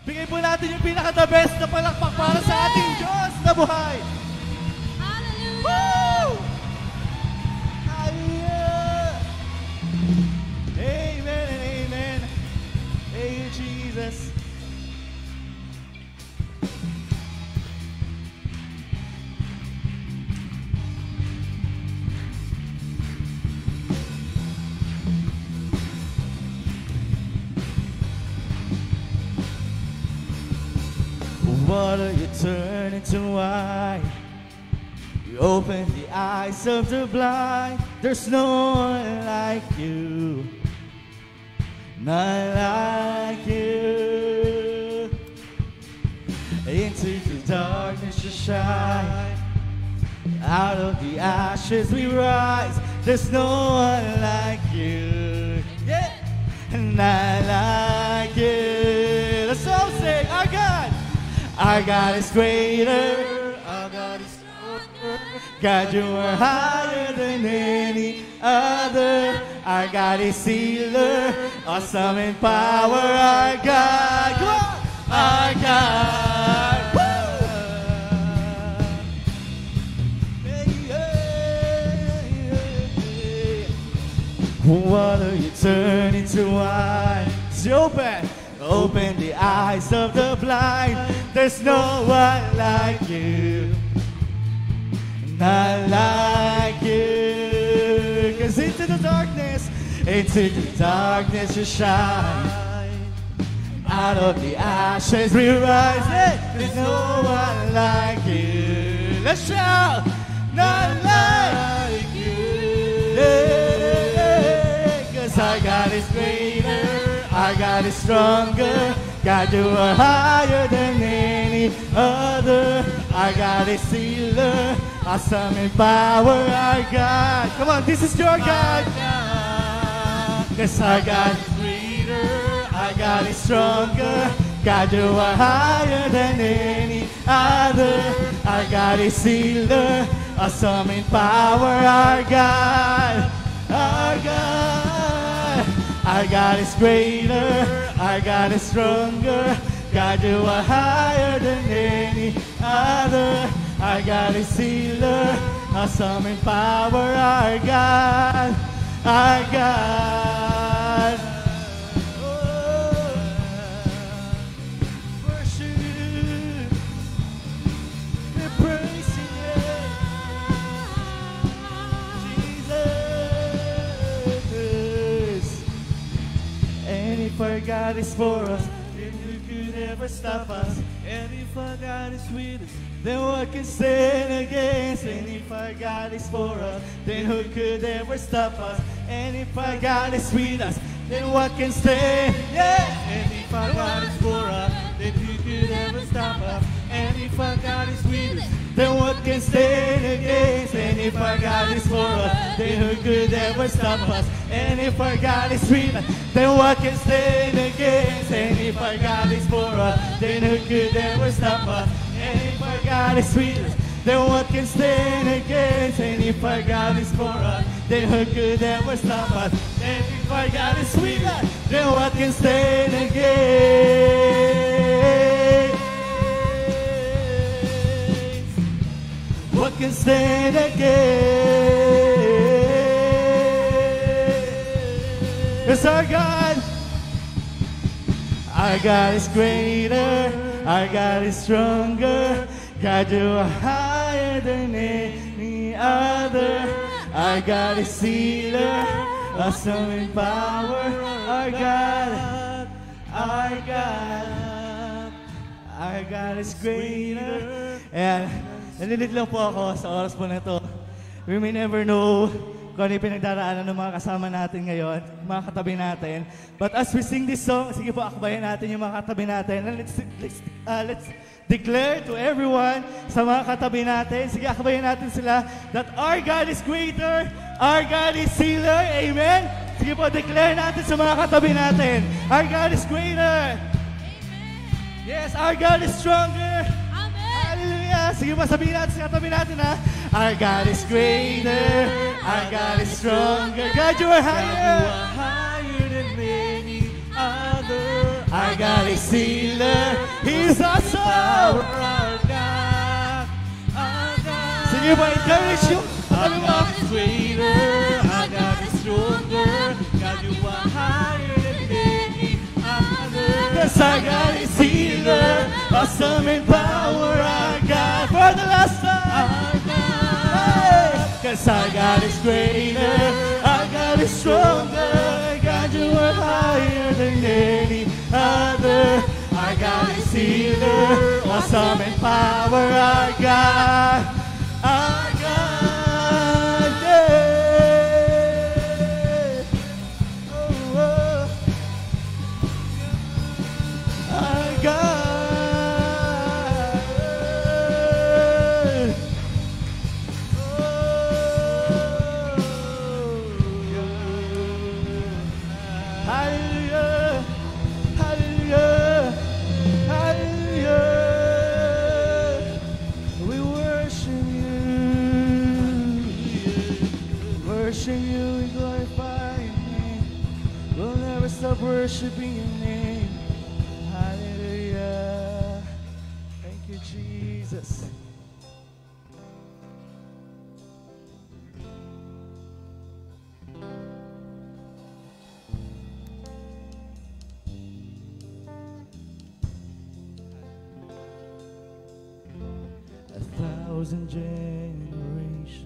Bigay po natin yung pinaka-the best na palakpak para sa ating Diyos na buhay. Hallelujah! Woo! Hallelujah! Amen and amen. Thank you, Jesus. Water you turn into wine. You open the eyes of the blind. There's no one like you. Not like you. Into the darkness you shine. Out of the ashes we rise. There's no one like you. Yeah. Not like you. Let's all sing. Our God is greater. Our God is stronger. God, you are higher than any other. Our God is healer, awesome in power. Our God, come on, our God. Water you turn into wine. It's open. Open the eyes of the blind. There's no one like you. Not like you. 'Cause into the darkness you shine. Out of the ashes we rise. Hey, there's no one like you. Let's shout. Not like you. Yeah, 'cause our God is greater. Our God is stronger. God, you are higher than any other. Our God is healer, awesome in power. Our God, come on, this is your God. Yes, our God is greater. Our God is stronger. God, you are higher than any other. Our God is healer, awesome in power. Our God, our God. Our God is greater, our God is stronger. God, you are higher than any other. Our God is healer, awesome in power. Our God, our God. Worship, we praise you, Jesus. And if our God is for us, then who could ever stop us? And if our God is with us, then what can stand against? And if our God is for us, then who could ever stop us? And if our God is with us, then what can stand? Yeah. And if our God is for us, then who could ever stop us? And if our God is with us, then what can stand against? And if our God is for us, then who could ever stop us? And if our God is with us, then what can stand against? And if our God is for us, then who could ever stop us? And if our God is with us, then what can stand against? And if our God is for us, then who could ever stop us? And if our God is with us, then what can stand against? What can stand against? It's our God. Our God is greater. Our God is stronger. God, you are higher than any other. Our God is healer, awesome in power. Our God, our God, our God is greater. And nalilit lang po ako sa oras po na ito. We may never know kung ano yung pinagdaraanan ng mga kasama natin ngayon, mga katabi natin. But as we sing this song, sige po, akbayan natin yung mga katabi natin. And let's declare to everyone sa mga katabi natin, sige, akbayan natin sila, that our God is greater, our God is healer. Amen? Sige po, declare natin sa mga katabi natin, our God is greater. Amen. Yes, our God is stronger. Hallelujah! Sige pa, sabihin natin sa katabi natin, ha? Our God is greater, our God is stronger. God, you are higher. God, you are higher than any other. Our God is healer. He's awesome. Our God, our God. Sige ba, encourage you. Our God is greater, our God is stronger. God, you are higher than any other. Yes, our God is healer. Awesome in power. Our God. For the last time. Our God, Cause our God is greater, our God is stronger, God, you are higher than any other. Our God is healer, awesome in power, our God, our God, yeah. Oh, oh. Our God. Hallelujah, hallelujah, hallelujah. We worship you, we glorify your name. We'll never stop worshiping your name. Hallelujah. Thank you, Jesus. A thousand generations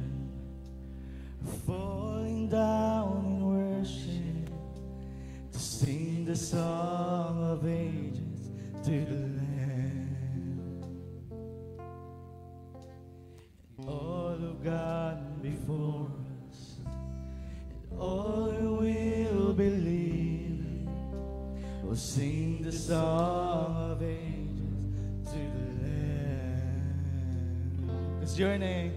falling down in worship to sing the song of ages to the Lamb. All who've gone before us and all who will believe will sing the song of ages to the Lamb. 'Cause your name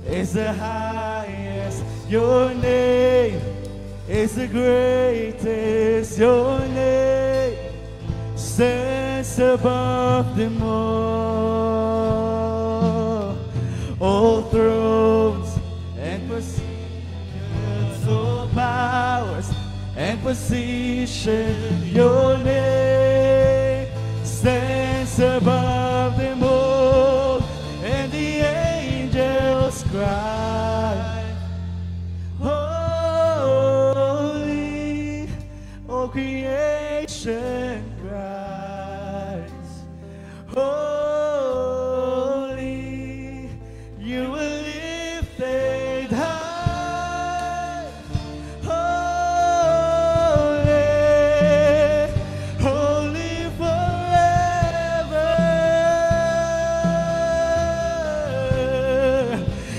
is the highest. Your name is the greatest. Your name stands above them all. All thrones and positions, all powers and position. Your name stands above them all, and the angels cry, holy. All creation cries, holy. You were lifted high, holy, holy forever.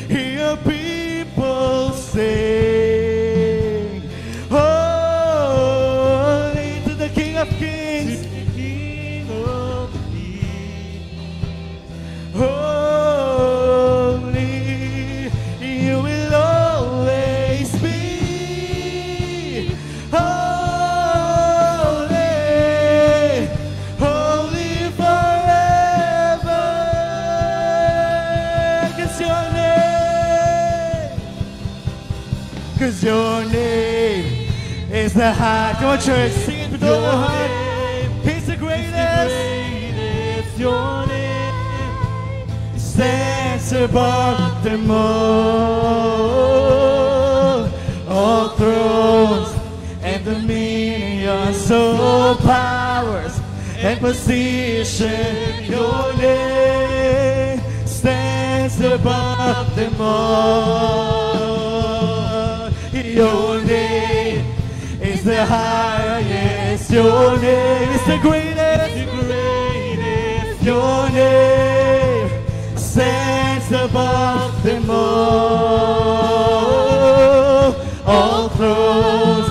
Hear people sing, holy to the King of Kings, holy. You will always be holy, holy forever. 'Cause your name is the high. Come on, church, sing it with all your heart. He's the greatest. Your name stands above them all thrones and dominions, all powers and position. Your name stands above them all. Your name is the highest. Your name is the greatest. Your name stands above them all thrones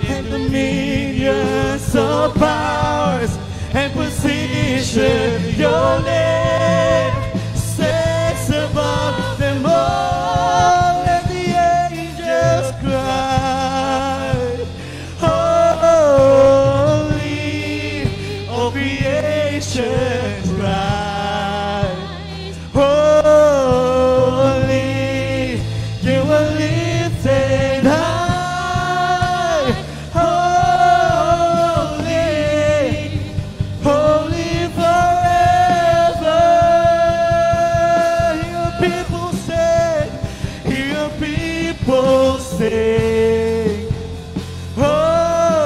and dominions, all powers and position. Your name stands above them all, and the angels cry, holy. All creation cry, holy. You are lifted high, holy. sing. Holy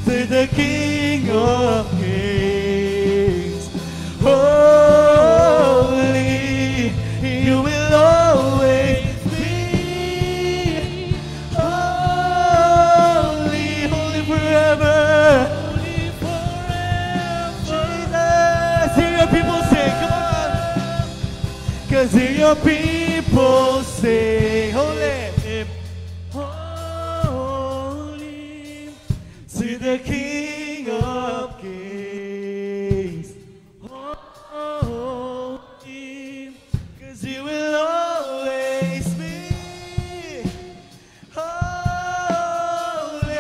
to the King of Kings. Holy, you will always be. Holy, holy forever. Holy forever. Jesus, hear your people sing, come on. 'Cause hear your people sing. Holy, holy to the King of Kings. Holy, 'cause you will always be. Holy,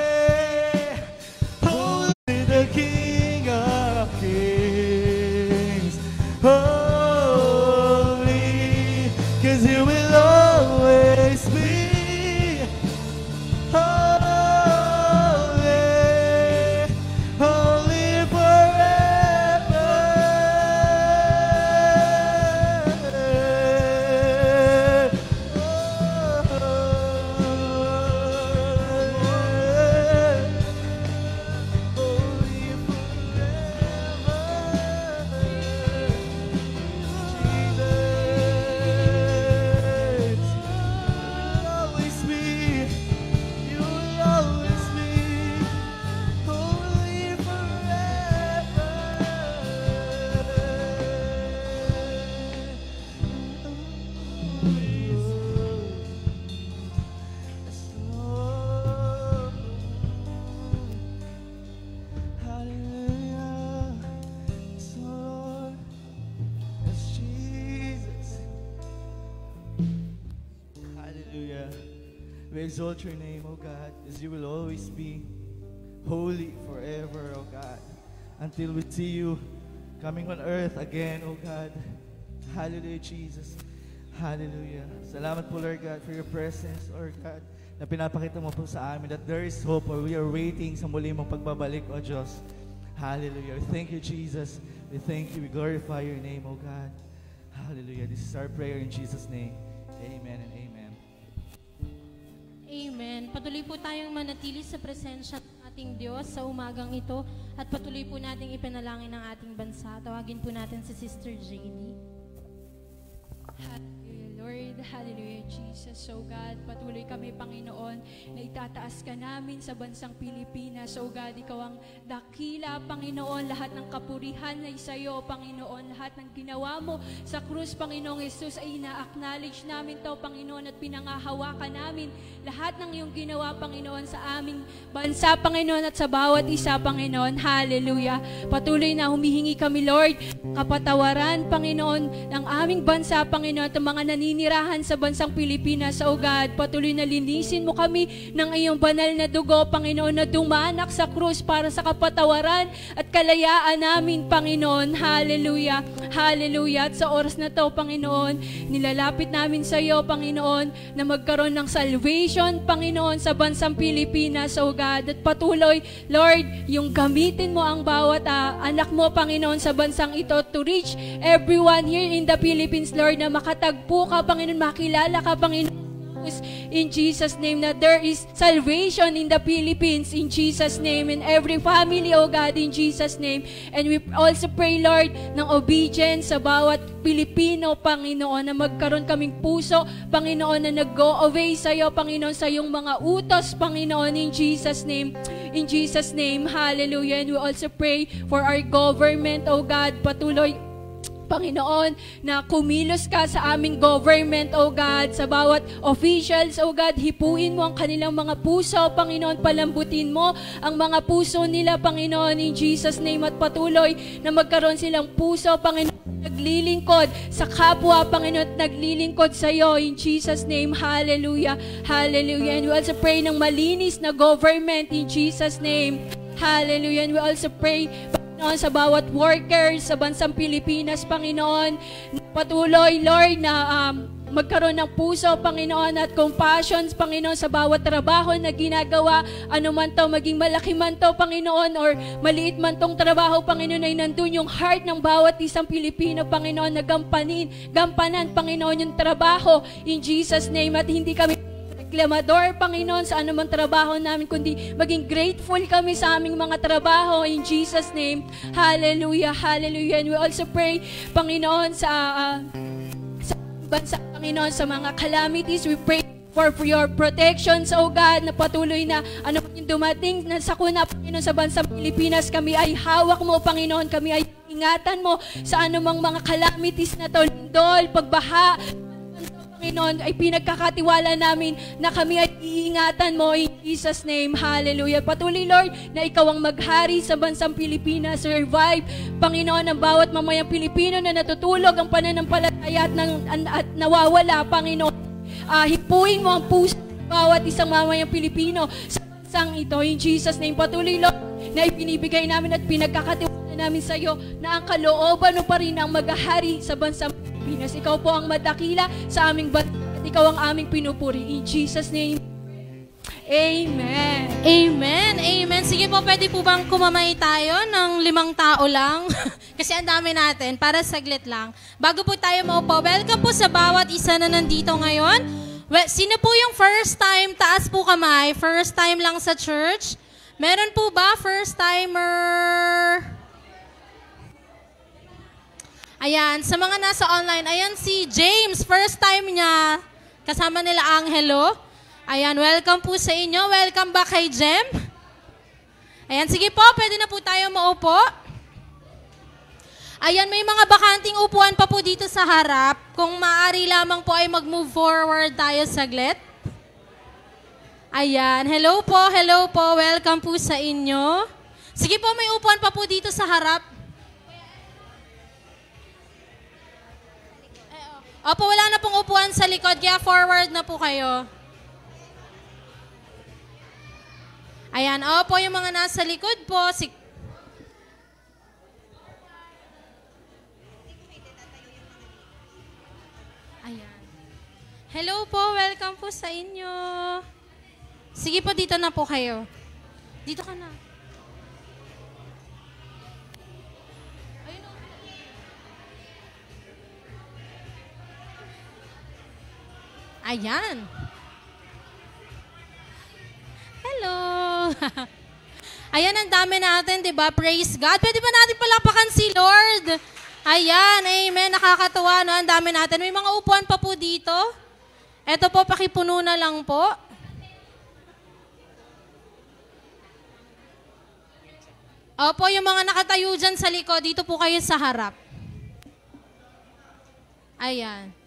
holy to the King of Kings. Holy, 'cause you will always be. Holy, holy forever. Holy Hallelujah. Yes, Lord. Yes, Jesus. Hallelujah. We exalt your name, O God, as you will always be holy forever, O God, until we see you coming on earth again, O God. Hallelujah, Jesus. Hallelujah. Salamat po, Lord God, for your presence, Lord God, na pinapakita mo po sa amin that there is hope or we are waiting sa muli mong pagbabalik, O Diyos. Hallelujah. Thank you, Jesus. We thank you. We glorify your name, O God. Hallelujah. This is our prayer in Jesus' name. Amen and amen. Amen. Patuloy po tayong manatili sa presensya ng ating Diyos sa umagang ito at patuloy po nating ipanalangin ang ating bansa. Tawagin po natin si Sister JD. Hallelujah, Lord. Hallelujah, Jesus. So God, patuloy kami, Panginoon, na itataas ka namin sa bansang Pilipinas. So God, ikaw ang dakila, Panginoon. Lahat ng kapurihan ay sa iyo, Panginoon. Lahat ng ginawa mo sa krus, Panginoong Jesus, ay ina-acknowledge namin to, Panginoon, at pinangahawakan namin lahat ng iyong ginawa, Panginoon, sa aming bansa, Panginoon, at sa bawat isa, Panginoon. Hallelujah. Patuloy na humihingi kami, Lord, kapatawaran, Panginoon, ng aming bansa, Panginoon, at mga naninirahan sa bansang Pilipinas, O God. Patuloy na linisin mo kami ng iyong banal na dugo, Panginoon, na dumanak sa krus para sa kapatawaran at kalayaan namin, Panginoon. Hallelujah. Hallelujah. At sa oras na to, Panginoon, nilalapit namin sa iyo, Panginoon, na magkaroon ng salvation, Panginoon, sa bansang Pilipinas, O God. At patuloy, Lord, yung gamitin mo ang bawat anak mo, Panginoon, sa bansang ito to reach everyone here in the Philippines, Lord, na makatagpo ka, Panginoon, makilala ka, Panginoon, in Jesus' name, na there is salvation in the Philippines, in Jesus' name, in every family, O God, in Jesus' name. And we also pray, Lord, ng obedience sa bawat Pilipino, Panginoon, na magkaroon kaming puso, Panginoon, na nag-go away sa iyo, Panginoon, sa iyong mga utos, Panginoon, in Jesus' name. In Jesus' name, hallelujah. And we also pray for our government, O God, patuloy, Panginoon, na kumilos ka sa aming government, O God, sa bawat officials, O God, hipuin mo ang kanilang mga puso, Panginoon, palambutin mo ang mga puso nila, Panginoon, in Jesus' name, at patuloy na magkaroon silang puso, Panginoon, naglilingkod sa kapwa, Panginoon, at naglilingkod sa iyo, in Jesus' name, hallelujah, hallelujah. And we also pray ng malinis na government, in Jesus' name, hallelujah. And we also pray, Panginoon, sa bawat workers sa bansang Pilipinas, Panginoon. Patuloy, Lord, na magkaroon ng puso, Panginoon, at compassion, Panginoon, sa bawat trabaho na ginagawa, ano man to, maging malaki man to, Panginoon, or maliit man tong trabaho, Panginoon, ay nandun yung heart ng bawat isang Pilipino, Panginoon, na gampanan, Panginoon, yung trabaho, in Jesus' name, at hindi kami reklamador, Panginoon, sa anumang trabaho namin, kundi maging grateful kami sa aming mga trabaho, in Jesus' name. Hallelujah, hallelujah. And we also pray, Panginoon, sa bansa, Panginoon, sa mga calamities. We pray for your protection, so God, na patuloy na ano yung dumating na sakuna, Panginoon, sa bansang Pilipinas. Kami ay hawak mo, Panginoon. Kami ay ingatan mo sa anumang mga calamities na to, lindol, pagbaha, Panginoon, ay pinagkakatiwala namin na kami ay iingatan mo, in Jesus' name. Hallelujah. Patuloy, Lord, na ikaw ang maghari sa bansang Pilipinas. Revive, Panginoon, ang bawat mamayang Pilipino na natutulog ang pananampalataya at nawawala, Panginoon. Hipuin mo ang puso ng bawat isang mamayang Pilipino sa bansang ito. In Jesus' name, patuloy, Lord, na ipinibigay namin at pinagkakatiwala namin sa iyo na ang kalooban mo pa rin ang maghahari sa bansang Pilipinas. Ikaw po ang madakila sa aming bansa at ikaw ang aming pinupuri. In Jesus' name, Amen. Amen. Amen. Sige po, pwede po bang kumamay tayo ng 5 tao lang? Kasi ang dami natin, para saglit lang. Bago po tayo maupo, welcome po sa bawat isa na nandito ngayon. Well, sino po yung first time? Taas po kamay. First time lang sa church? Meron po ba first timer? Ayan, sa mga nasa online, ayan si James, first time niya. Kasama nila Angelo. Ayan, welcome po sa inyo. Welcome back kay Jem. Ayan, sige po, pwede na po tayo maupo. Ayan, may mga bakanting upuan pa po dito sa harap. Kung maaari lamang po ay mag-move forward tayo saglit. Ayan, hello po, welcome po sa inyo. Sige po, may upuan pa po dito sa harap. Opo, wala na pong upuan sa likod, kaya forward na po kayo. Ayan, opo, yung mga nasa likod po. Ayan. Hello po, welcome po sa inyo. Sige po, dito na po kayo. Dito ka na. Ayan. Hello. Ayan, ang dami natin, di ba? Praise God. Pwede ba natin palapakan si Lord? Ayan, amen. Nakakatuwa, no? Ang dami natin. May mga upuan pa po dito. Ito po, pakipuno na lang po. Opo, yung mga nakatayo dyan sa likod, dito po kayo sa harap. Ayan.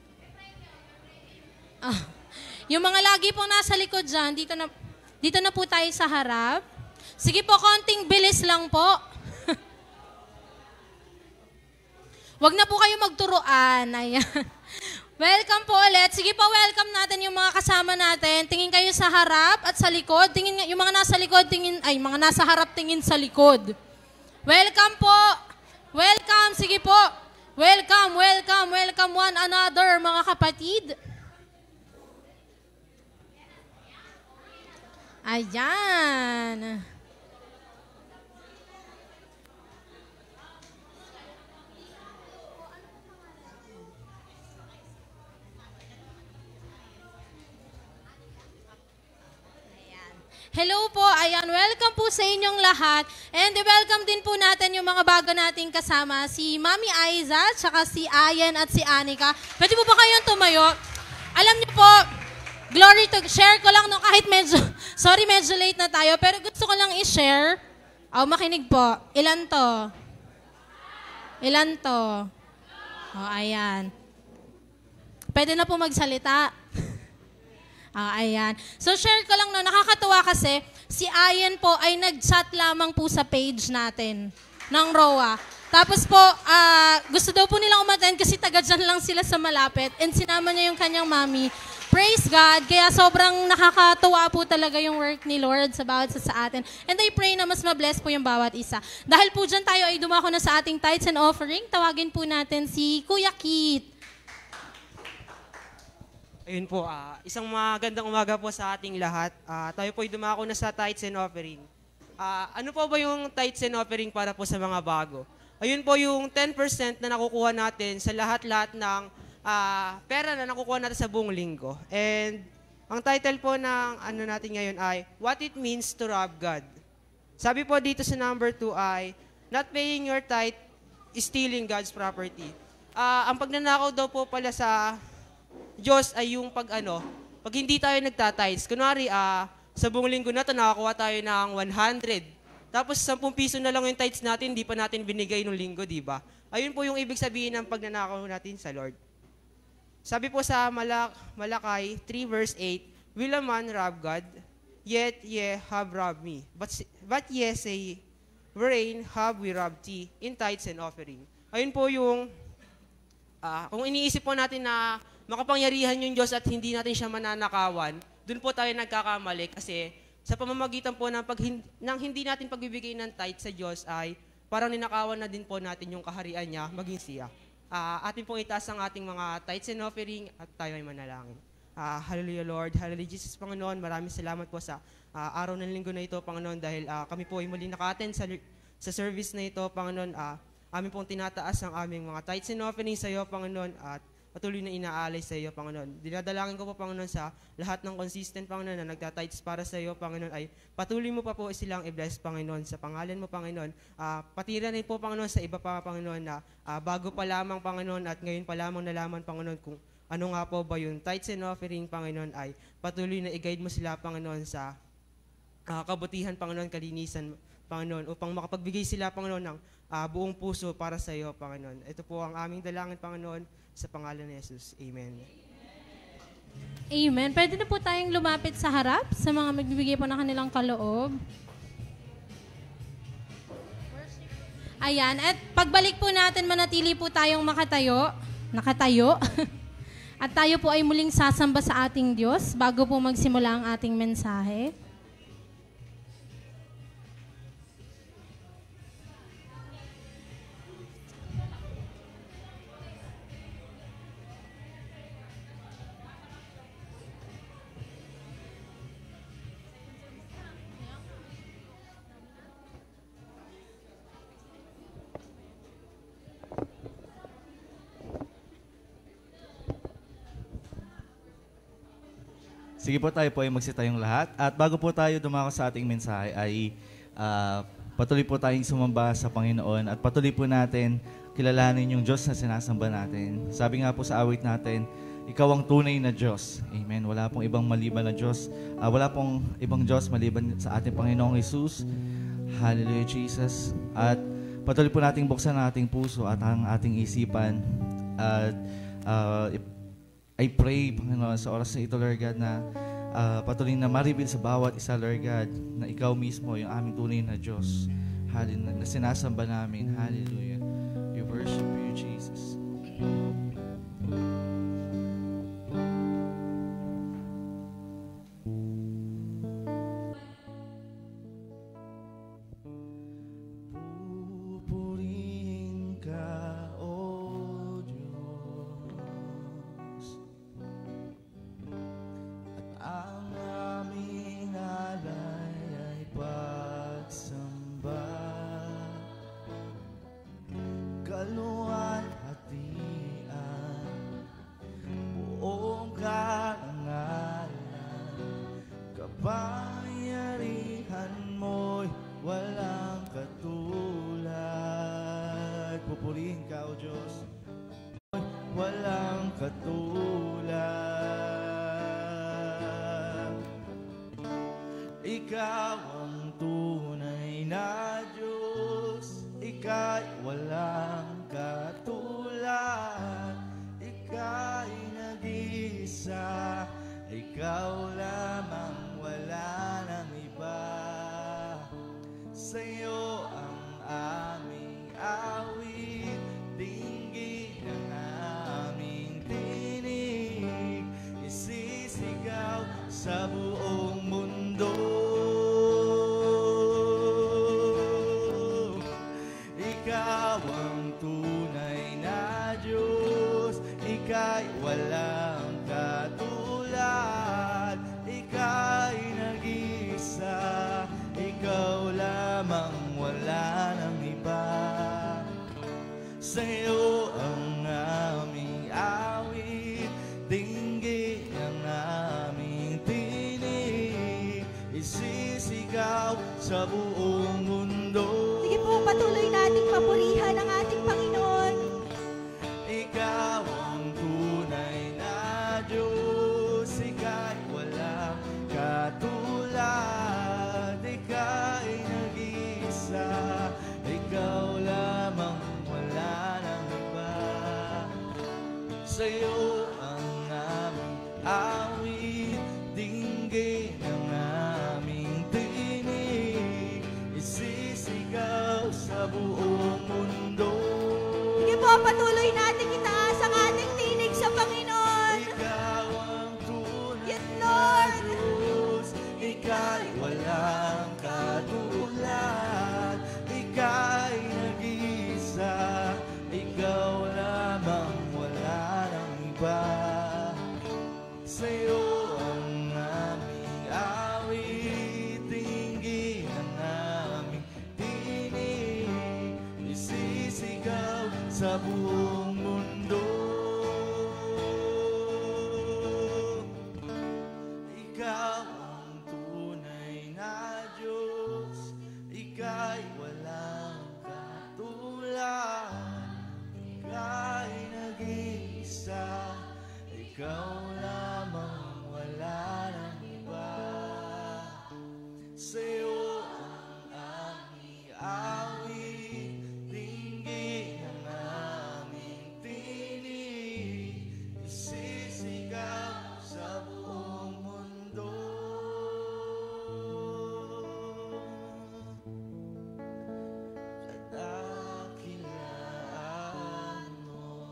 Yung mga lagi pong nasa likod dyan, dito na po tayo sa harap. Sige po, konting bilis lang po. Huwag na po kayo magturuan. Ayan. Welcome po ulit. Sige po, welcome natin yung mga kasama natin. Tingin kayo sa harap at sa likod. Tingin, yung mga nasa likod, mga nasa harap, tingin sa likod. Welcome po. Welcome. Sige po. Welcome one another, mga kapatid. Ayan. Hello po, ayan, welcome po sa inyong lahat. And welcome din po natin yung mga bago nating kasama, si Mami Aiza, tsaka si Ayan at si Anika. Pwede po ba kayong tumayo? Alam niyo po, glory to, share ko lang, no, kahit medyo late na tayo, pero gusto ko lang i-share. Makinig po. Ilan to? Ayan. Pwede na po magsalita. Ayan. So, share ko lang, no, nakakatuwa kasi, si Ayan po ay nag-chat lamang po sa page natin ng ROA. Tapos po, gusto daw po nilang umattend kasi taga dyan lang sila sa malapit and sinama niya yung kanyang mami Praise God. Kaya sobrang nakakatuwa po talaga yung work ni Lord sa bawat isa sa atin. And I pray na mas mabless po yung bawat isa. Dahil po dyan tayo ay dumako na sa ating tithes and offering. Tawagin po natin si Kuya Kit. Ayun po, isang magandang umaga po sa ating lahat. Tayo po ay dumako na sa tithes and offering. Ano po ba yung tithes and offering para po sa mga bago? Ayun po yung 10% na nakukuha natin sa lahat-lahat ng pera na nakukuha natin sa buong linggo. And ang title po ng ano natin ngayon ay What It Means to Rob God. Sabi po dito sa number 2 ay not paying your tithe is stealing God's property. Ang pagnanakaw daw po pala sa Diyos ay yung pag hindi tayo nagtatides. Kunwari, sa buong linggo na ito, nakakuha tayo ng 100. Tapos 10 piso na lang yung tithes natin, hindi pa natin binigay nung linggo, di ba? Ayun po yung ibig sabihin ng pagnanakaw natin sa Lord. Sabi po sa Malakay 3 verse 8, Will a man rob God? Yet ye have robbed me. But ye say, Wherein have we robbed thee? In tithes and offering. Ayun po yung, kung iniisip po natin na makapangyarihan yung Diyos at hindi natin siya mananakawan, dun po tayo nagkakamali kasi sa pamamagitan po ng hindi natin pagbibigay ng tithe sa Diyos ay parang ninakawan na din po natin yung kaharian niya maging siya. Atin pong itaas ang ating mga tithes and offering at tayo ay manalangin. Hallelujah Lord, hallelujah Jesus Panginoon, maraming salamat po sa araw ng linggo na ito Panginoon dahil kami po ay muli naka-attend sa service na ito Panginoon. Amin pong tinataas ang aming mga tithes and offering sa iyo Panginoon at patuloy na inaalay sa iyo, Panginoon. Dinadalangin ko po, Panginoon, sa lahat ng consistent, Panginoon, na nagtatides para sa iyo, Panginoon, ay patuloy mo pa po silang i-bless, Panginoon, sa pangalan mo, Panginoon. Pati rin po, Panginoon, sa iba pa, Panginoon, na bago pa lamang, Panginoon, at ngayon pa lamang nalaman, Panginoon, kung ano nga po ba yung tithes and offering, Panginoon, ay patuloy na i-guide mo sila, Panginoon, sa kabutihan, Panginoon, kalinisan, Panginoon, upang makapagbigay sila, Panginoon, ng buong puso para sa iyo, Panginoon. Ito po ang aming dalangin, Panginoon, sa pangalan ni Jesus. Amen. Amen. Pwede na po tayong lumapit sa harap sa mga magbibigay po ng kanilang kaloob. Ayan. At pagbalik po natin, manatili po tayong nakatayo. At tayo po ay muling sasamba sa ating Diyos bago po magsimula ang ating mensahe. Sige po, tayo po ay magsitayong lahat. At bago po tayo dumako sa ating mensahe ay patuloy po tayong sumamba sa Panginoon at patuloy po natin kilalanin yung Diyos na sinasamba natin. Sabi nga po sa awit natin, ikaw ang tunay na Diyos. Amen. Wala pong ibang maliban na Diyos. Wala pong ibang Diyos maliban sa ating Panginoong Jesus. Hallelujah, Jesus. At patuloy po nating buksan ang ating puso at ang ating isipan. At I pray, Panginoon, sa oras na ito, Lord God, na patuloy na ma-reveal sa bawat isa, Lord God, na ikaw mismo, yung aming tunay na Diyos. Hallelujah, na sinasamba namin. Hallelujah. We worship you, Jesus. Pupurihin ka, O Diyos, at ang aming alay ay pagsamba. Kaluwalhatian, buong karangalan, kapangyarihan mo'y walang katulad. Pupurihin ka, O Diyos, walang katulad. Ikaw ang tunay na Diyos, ika'y walang katulad. Ika'y nag-iisa, ikaw lamang, wala nang iba. Sa'yo ang aming awit, dinggin ang aming tinig, ika'y walang katulad. Ika'y nag-iisa, ikaw lamang, wala nang iba. Sa'yo ang aming awit, dinggin ang aming tinig, isisigaw sa buong mundo. Sige po, patuloy nating papurihan ang ating Panginoon. Ikaw ang tunay na Diyos, ika'y walang katulad. Ika'y nag-iisa, ikaw lamang, wala nang iba. Sa'yo ang aming awit, dinggin ang aming tinig, isisigaw sa buong mundo. Sige po, patuloy nating itaas ang ating tinig sa Panginoon. Ikaw ang tunay Yes, na Lord. Diyos, ika'y walang katulad. Ika'y nag-iisa, ikaw lamang, wala nang iba. Sa'yo ang aming awit, dinggin ang aming tinig, isisigaw sa buong mundo. Ikaw ang tunay na Diyos, ika'y walang katulad. Ika'y nag-iisa, ikaw lamang, wala nang iba. Sa'yo ang aming awit, dinggin ang aming tinig, isisigaw sa buong mundo. Kadakilaan mo,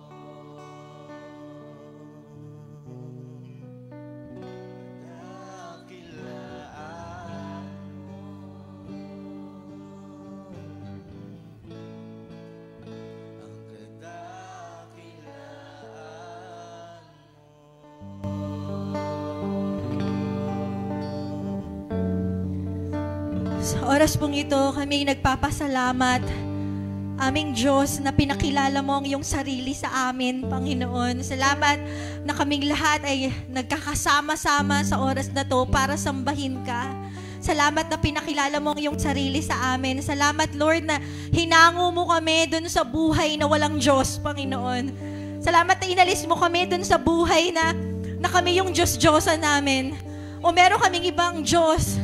kadakilaan mo, ang kadakilaan Sa oras pong ito, kami nagpapasalamat, aming Diyos, na pinakilala mo ang iyong sarili sa amin, Panginoon. Salamat na kaming lahat ay nagkakasama-sama sa oras na to para sambahin ka. Salamat na pinakilala mo ang iyong sarili sa amin. Salamat, Lord, na hinango mo kami dun sa buhay na walang Diyos, Panginoon. Salamat na inalis mo kami dun sa buhay na kami yung Diyos-Diyosa namin. O meron kaming ibang Diyos.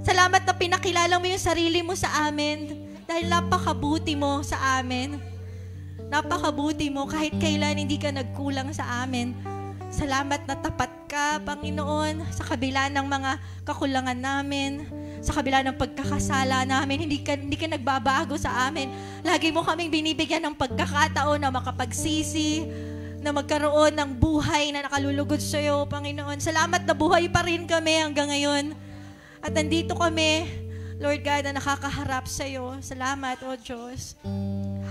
Salamat na pinakilala mo yung sarili mo sa amin dahil napakabuti mo sa amin. Napakabuti mo kahit kailan hindi ka nagkulang sa amin. Salamat na tapat ka, Panginoon, sa kabila ng mga kakulangan namin, sa kabila ng pagkakasala namin. Hindi ka nagbabago sa amin. Lagi mo kaming binibigyan ng pagkakataon na makapagsisi, na magkaroon ng buhay na nakalulugod sa iyo, Panginoon. Salamat na buhay pa rin kami hanggang ngayon. At nandito kami, Lord God, na nakakaharap sa iyo. Salamat, O Diyos.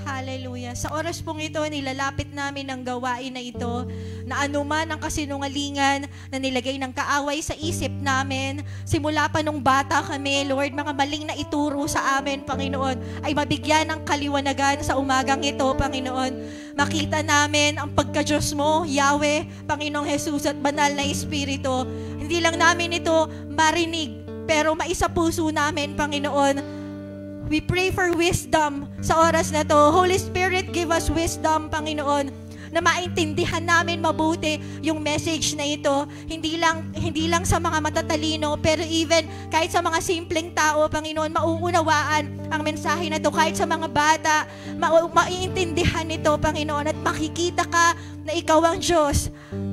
Hallelujah. Sa oras pong ito, nilalapit namin ang gawain na ito, na anuman ang kasinungalingan na nilagay ng kaaway sa isip namin, simula pa nung bata kami, Lord, mga maling na ituro sa amin, Panginoon, ay mabigyan ng kaliwanagan sa umagang ito, Panginoon. Makita namin ang pagka-Diyos mo, Yahweh, Panginoong Jesus at Banal na Espiritu. Hindi lang namin ito marinig, pero maisa puso namin, Panginoon. We pray for wisdom sa oras na to. Holy Spirit, give us wisdom, Panginoon, na maintindihan namin mabuti yung message na ito. Hindi lang sa mga matatalino, pero even kahit sa mga simpleng tao, Panginoon, mauunawaan ang mensahe na to. Kahit sa mga bata, maiintindihan nito, Panginoon, at makikita ka na ikaw ang Diyos.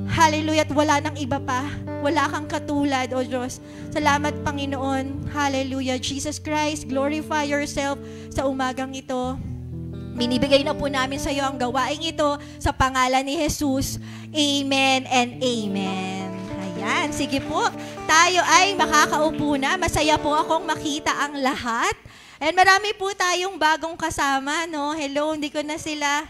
Hallelujah, at wala nang iba pa. Wala kang katulad, O Diyos. Salamat, Panginoon. Hallelujah. Jesus Christ, glorify yourself sa umagang ito. Minibigay na po namin sa iyo ang gawaing ito sa pangalan ni Jesus. Amen and amen. Ayan, sige po. Tayo ay makakaupo na. Masaya po akong makita ang lahat. And marami po tayong bagong kasama, no? Hello, hindi ko na sila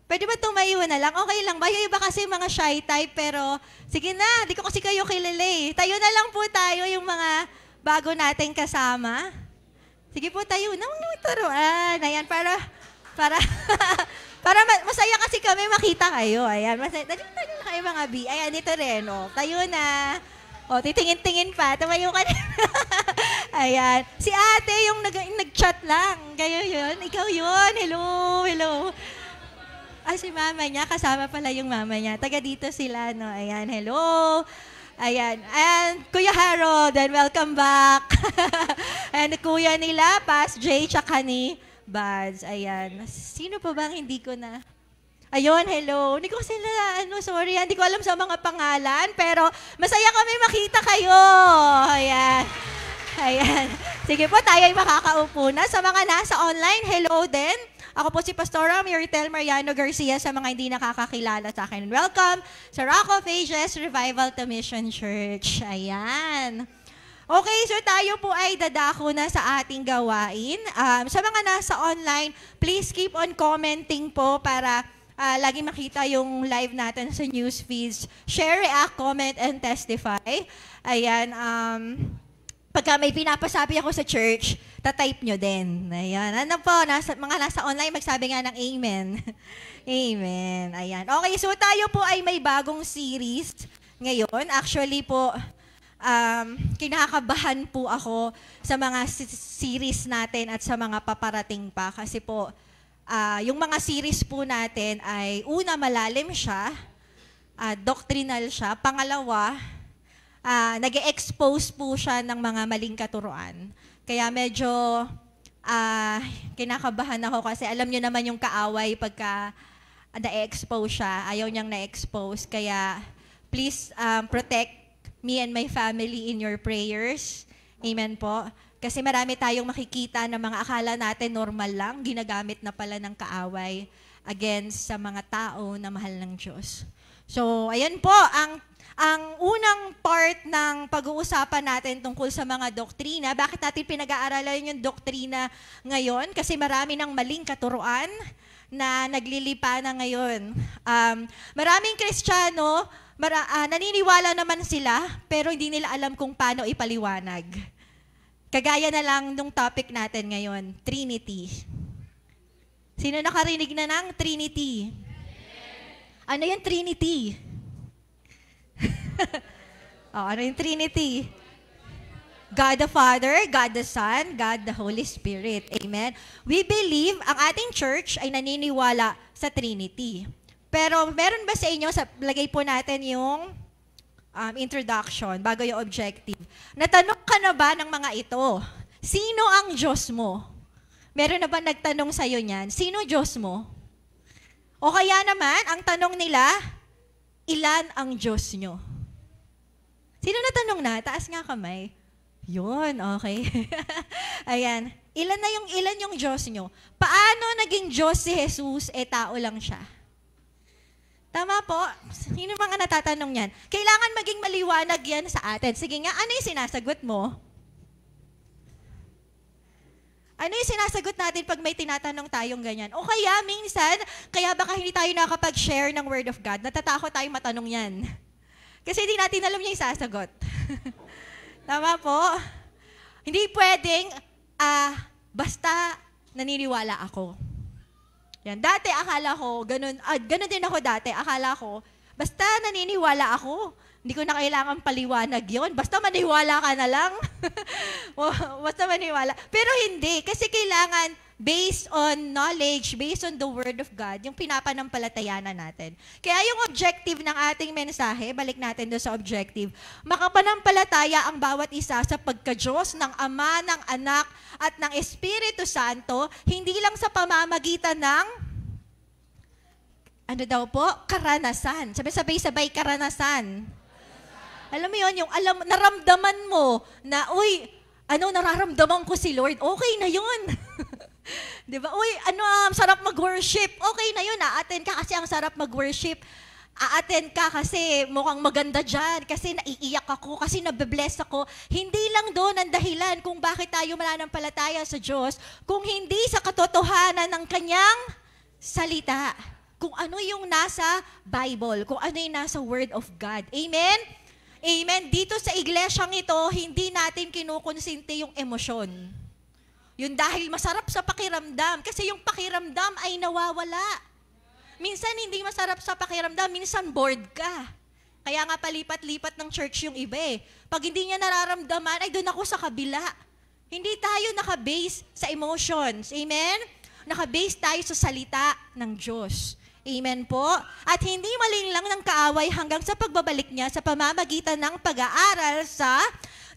Pwede ba tumayo na lang? Okay lang ba? Yung iba kasi mga shy type, pero sige na, di ko kasi kayo kilala eh. Tayo na lang po tayo yung mga bago nating kasama. Sige po, tayo na. Huwag naman turuan. Ayan, para masaya kasi kami makita kayo. Ayan, masaya. Dali na kayo mga B. Ayan, dito rin. O, tayo na. O, titingin-tingin pa. Tumayo ka na. Ayan. Si ate yung nag-chat lang. Kayo yun. Ikaw yun. Hello, hello. Si mama niya, kasama pala yung mama niya. Taga dito sila, no? Ayan, hello. Ayan. And Kuya Harold, and welcome back. And Kuya nila, Pas J, tsaka ni Bads. Ayan. Sino pa bang hindi ko na? Ayun, hello. Hindi ko sila, sorry, hindi ko alam sa mga pangalan, pero masaya kami makita kayo. Ayan. Ayan. Sige po, tayo ay makakaupo na. Sa mga nasa online, hello din. Ako po si Pastora Miritel Mariano Garcia sa mga hindi nakakakilala sa akin. Welcome sa Rock of Ages Revival to Mission Church. Ayan. Okay, so tayo po ay dadako na sa ating gawain. Sa mga nasa online, please keep on commenting po para lagi makita yung live natin sa news feeds. Share, react, comment, and testify. Ayan. Pagka may pinapasabi ako sa church, tatype nyo din. Ayan. Ano po, mga nasa online, magsabi nga ng amen. Amen. Ayan. Okay, so tayo po ay may bagong series ngayon. Actually po, kinakabahan po ako sa mga series natin at sa mga paparating pa. Kasi po, yung mga series po natin ay una, malalim siya, doctrinal siya. Pangalawa, nag-expose po siya ng mga maling katuruan. Kaya medyo kinakabahan ako kasi alam niyo naman yung kaaway pagka na-expose siya. Ayaw niyang na-expose. Kaya please protect me and my family in your prayers. Amen po. Kasi marami tayong makikita na mga akala natin normal lang, ginagamit na pala ng kaaway against sa mga tao na mahal ng Diyos. So, ayan po, ang unang part ng pag-uusapan natin tungkol sa mga doktrina. Bakit natin pinag-aaralan yung doktrina ngayon? Kasi marami ng maling katuruan na naglilipa na ngayon. Maraming Kristiyano, naniniwala naman sila, pero hindi nila alam kung paano ipaliwanag. Kagaya na lang nung topic natin ngayon, Trinity. Sino nakarinig na ng Trinity? Ano yung Trinity? Ano yung Trinity? God the Father, God the Son, God the Holy Spirit. Amen. We believe, ang ating church ay naniniwala sa Trinity. Pero meron ba sa inyo, lagay po natin yung introduction, bago yung objective. Natanong ka na ba ng mga ito? Sino ang Diyos mo? Meron na ba nagtanong sa'yo niyan? Sino Diyos mo? O kaya naman, ang tanong nila, ilan ang Diyos nyo? Sino natanong na? Taas nga kamay. Yun, okay. Ayan. Ilan yung Diyos nyo? Paano naging Diyos si Jesus, tao lang siya? Tama po? Sino mga natatanong yan? Kailangan maging maliwanag yan sa atin. Sige nga, ano yung sinasagot mo? Ano yung sinasagot natin pag may tinatanong tayong ganyan? O kaya minsan, kaya baka hindi tayo nakapag-share ng Word of God, natatakot tayong matanong yan. Kasi hindi natin alam niya yung sasagot. Tama po? Hindi pwedeng, basta naniniwala ako. Yan. Dati akala ko, ganun din ako dati, akala ko, basta naniniwala ako, hindi ko na kailangan paliwanag yun. Basta maniwala ka na lang. Basta maniwala. Pero hindi, kasi kailangan based on knowledge, based on the Word of God, yung pinapanampalatayanan natin. Kaya yung objective ng ating mensahe, balik natin doon sa objective, makapanampalataya ang bawat isa sa pagka-Diyos ng Ama, ng Anak, at ng Espiritu Santo, hindi lang sa pamamagitan ng, karanasan. Sabay-sabay karanasan. Alam mo yun, yung naramdaman mo na, nararamdaman ko si Lord, okay na yun. Diba? Sarap mag-worship. Okay na yun, a-attend ka kasi ang sarap mag-worship. A-attend ka kasi mukhang maganda dyan, kasi naiiyak ako, kasi nabe-bless ako. Hindi lang doon ang dahilan kung bakit tayo mananampalataya sa Diyos, kung hindi sa katotohanan ng Kanyang salita. kung ano yung nasa Bible, kung ano yung nasa Word of God. Amen? Amen. Dito sa iglesyang ito, hindi natin kinukonsinte yung emosyon. Yun dahil masarap sa pakiramdam. Kasi yung pakiramdam ay nawawala. Minsan hindi masarap sa pakiramdam, minsan bored ka. Kaya nga palipat-lipat ng church yung iba eh. Pag hindi niya nararamdaman, ay doon ako sa kabila. Hindi tayo naka-base sa emotions. Amen? Naka-base tayo sa salita ng Diyos. Amen po? At hindi malinlang ng kaaway hanggang sa pagbabalik niya sa pamamagitan ng pag-aaral sa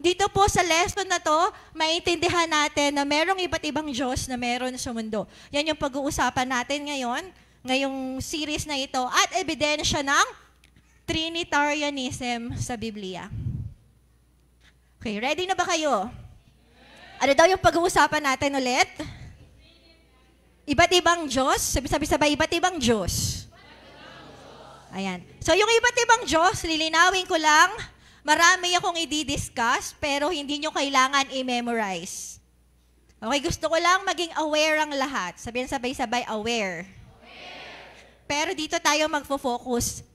dito po sa lesson na to, maintindihan natin na merong iba't ibang Diyos na meron sa mundo. Yan yung pag-uusapan natin ngayon, ngayong series na ito, at ebidensya ng Trinitarianism sa Biblia. Okay, ready na ba kayo? Ano daw yung pag-uusapan natin ulit? Iba't ibang Diyos? Sabi-sabay, iba't ibang Diyos. Ayan. So yung iba't ibang Diyos, lilinawin ko lang, marami akong i-discuss, pero hindi nyo kailangan i-memorize. Okay, gusto ko lang maging aware ang lahat. Sabihin sabay-sabay, aware. Pero dito tayo magfo-focus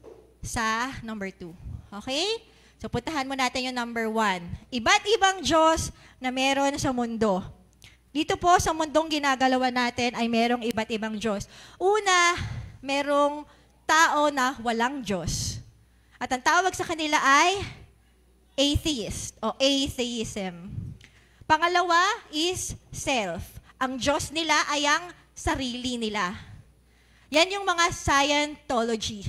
sa number 2. Okay? So, puntahan mo natin yung number 1. Iba't ibang Diyos na meron sa mundo. Dito po sa mundong ginagalawan natin ay merong iba't ibang Diyos. Una, merong tao na walang Diyos. At ang tawag sa kanila ay atheist o atheism. Pangalawa is self. Ang Diyos nila ay ang sarili nila. Yan yung mga Scientology.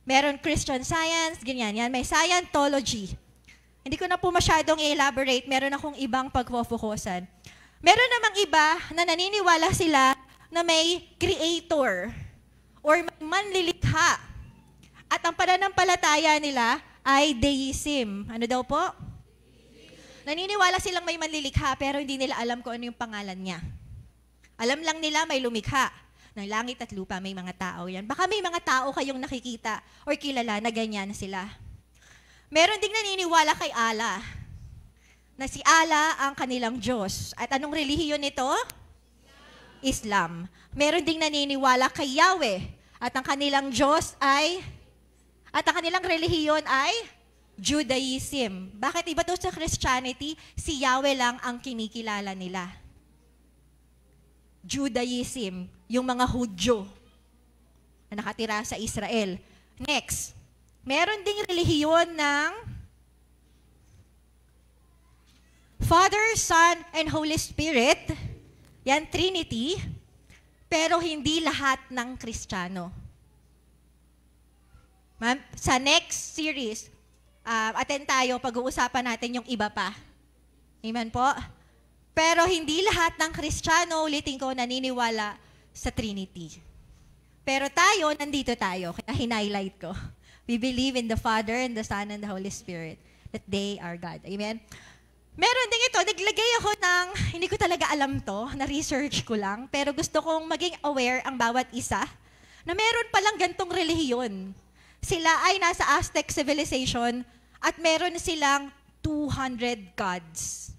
Meron Christian Science, ganyan. Yan, may Scientology. Hindi ko na po masyadong i-elaborate. Meron akong ibang pagfofokusan. Meron namang iba na naniniwala sila na may creator or may manlilikha. At ang pananampalataya nila ay deism. Ano daw po? Naniniwala silang may manlilikha pero hindi nila alam kung ano yung pangalan niya. Alam lang nila may lumikha ng langit at lupa, may mga tao yan. Baka may mga tao kayong nakikita or kilala na ganyan sila. Meron ding naniniwala kay Allah, na si Allah ang kanilang Diyos. At anong relihiyon nito? Islam. Meron ding naniniwala kay Yahweh, at ang kanilang Diyos ay at ang kanilang relihiyon ay Judaism. Bakit iba to sa Christianity? Si Yahweh lang ang kinikilala nila. Judaism, yung mga Hudyo na nakatira sa Israel. Next, meron ding relihiyon ng Father, Son, and Holy Spirit. Yan, Trinity. Pero hindi lahat ng Kristiyano. Ma'am, sa next series, attend tayo, pag-uusapan natin yung iba pa. Amen po? Pero hindi lahat ng Kristiyano, ulitin ko, naniniwala sa Trinity. Pero tayo, nandito tayo, kaya hinighlight ko. We believe in the Father, and the Son, and the Holy Spirit, that they are God. Amen? Meron din ito, naglagay ako ng, hindi ko talaga alam to, na-research ko lang, pero gusto kong maging aware ang bawat isa, na meron palang gantong relihiyon. Sila ay nasa Aztec civilization at meron silang 200 gods.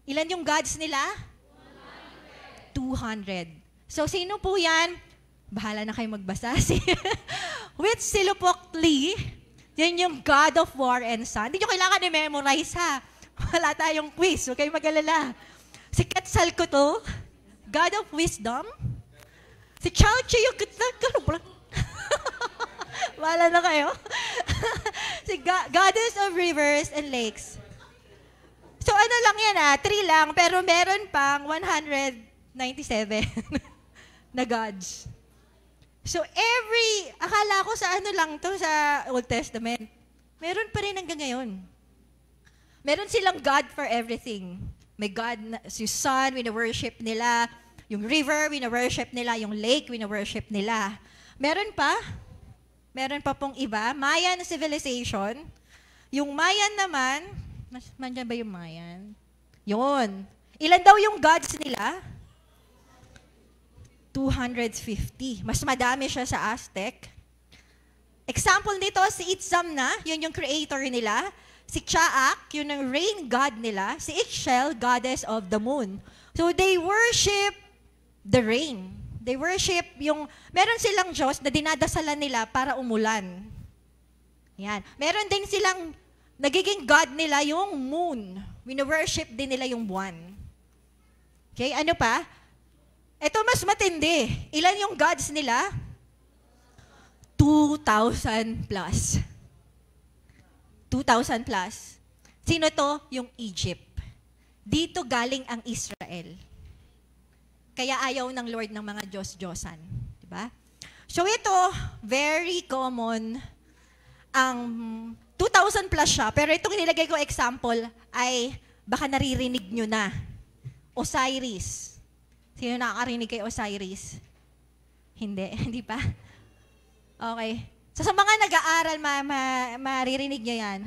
Ilan yung gods nila? 200. So, sino po yan? Bahala na kayo magbasa. Huitzilopochtli, yan yung God of War and Sun. Hindi nyo kailangan i-memorize ha. Wala tayong quiz, huwag kayong mag-alala. Si Quetzalcoatl, God of Wisdom. Si Chalchiyucuhtli, wala na kayo. Si Goddess of Rivers and Lakes. So ano lang yan 3 lang, pero meron pang 197 na gods. So akala ko sa ano lang to sa Old Testament. Meron pa rin hanggang ngayon. Meron silang God for everything. May God, si sun, wina-worship nila. Yung river, wina-worship nila. Yung lake, wina-worship nila. Meron pa pong iba. Mayan civilization. Yung Mayan naman, mandyan ba yung Mayan? Yun. Ilan daw yung gods nila? 250. Mas madami siya sa Aztec. Example nito, si Itzamna, yun yung creator nila. Si Chaak, yun ang rain god nila. Si Ixchel, goddess of the moon. So they worship the rain. They worship meron silang Diyos na dinadasalan nila para umulan. Yan. Meron din silang, nagiging God nila yung moon. Wino-worship din nila yung buwan. Okay, ano pa? Ito mas matindi. Ilan yung gods nila? 2,000 plus. 2,000 plus. Sino to? Yung Egypt. Dito galing ang Israel. Kaya ayaw ng Lord ng mga Diyos-Diyosan. Diba? So ito, very common. Ang 2,000 plus siya, pero itong nilagay ko example ay baka naririnig nyo na. Osiris. Sino nakakarinig kay Osiris? Hindi, hindi pa? Okay. So sa mga nag-aaral, maririnig nyo yan.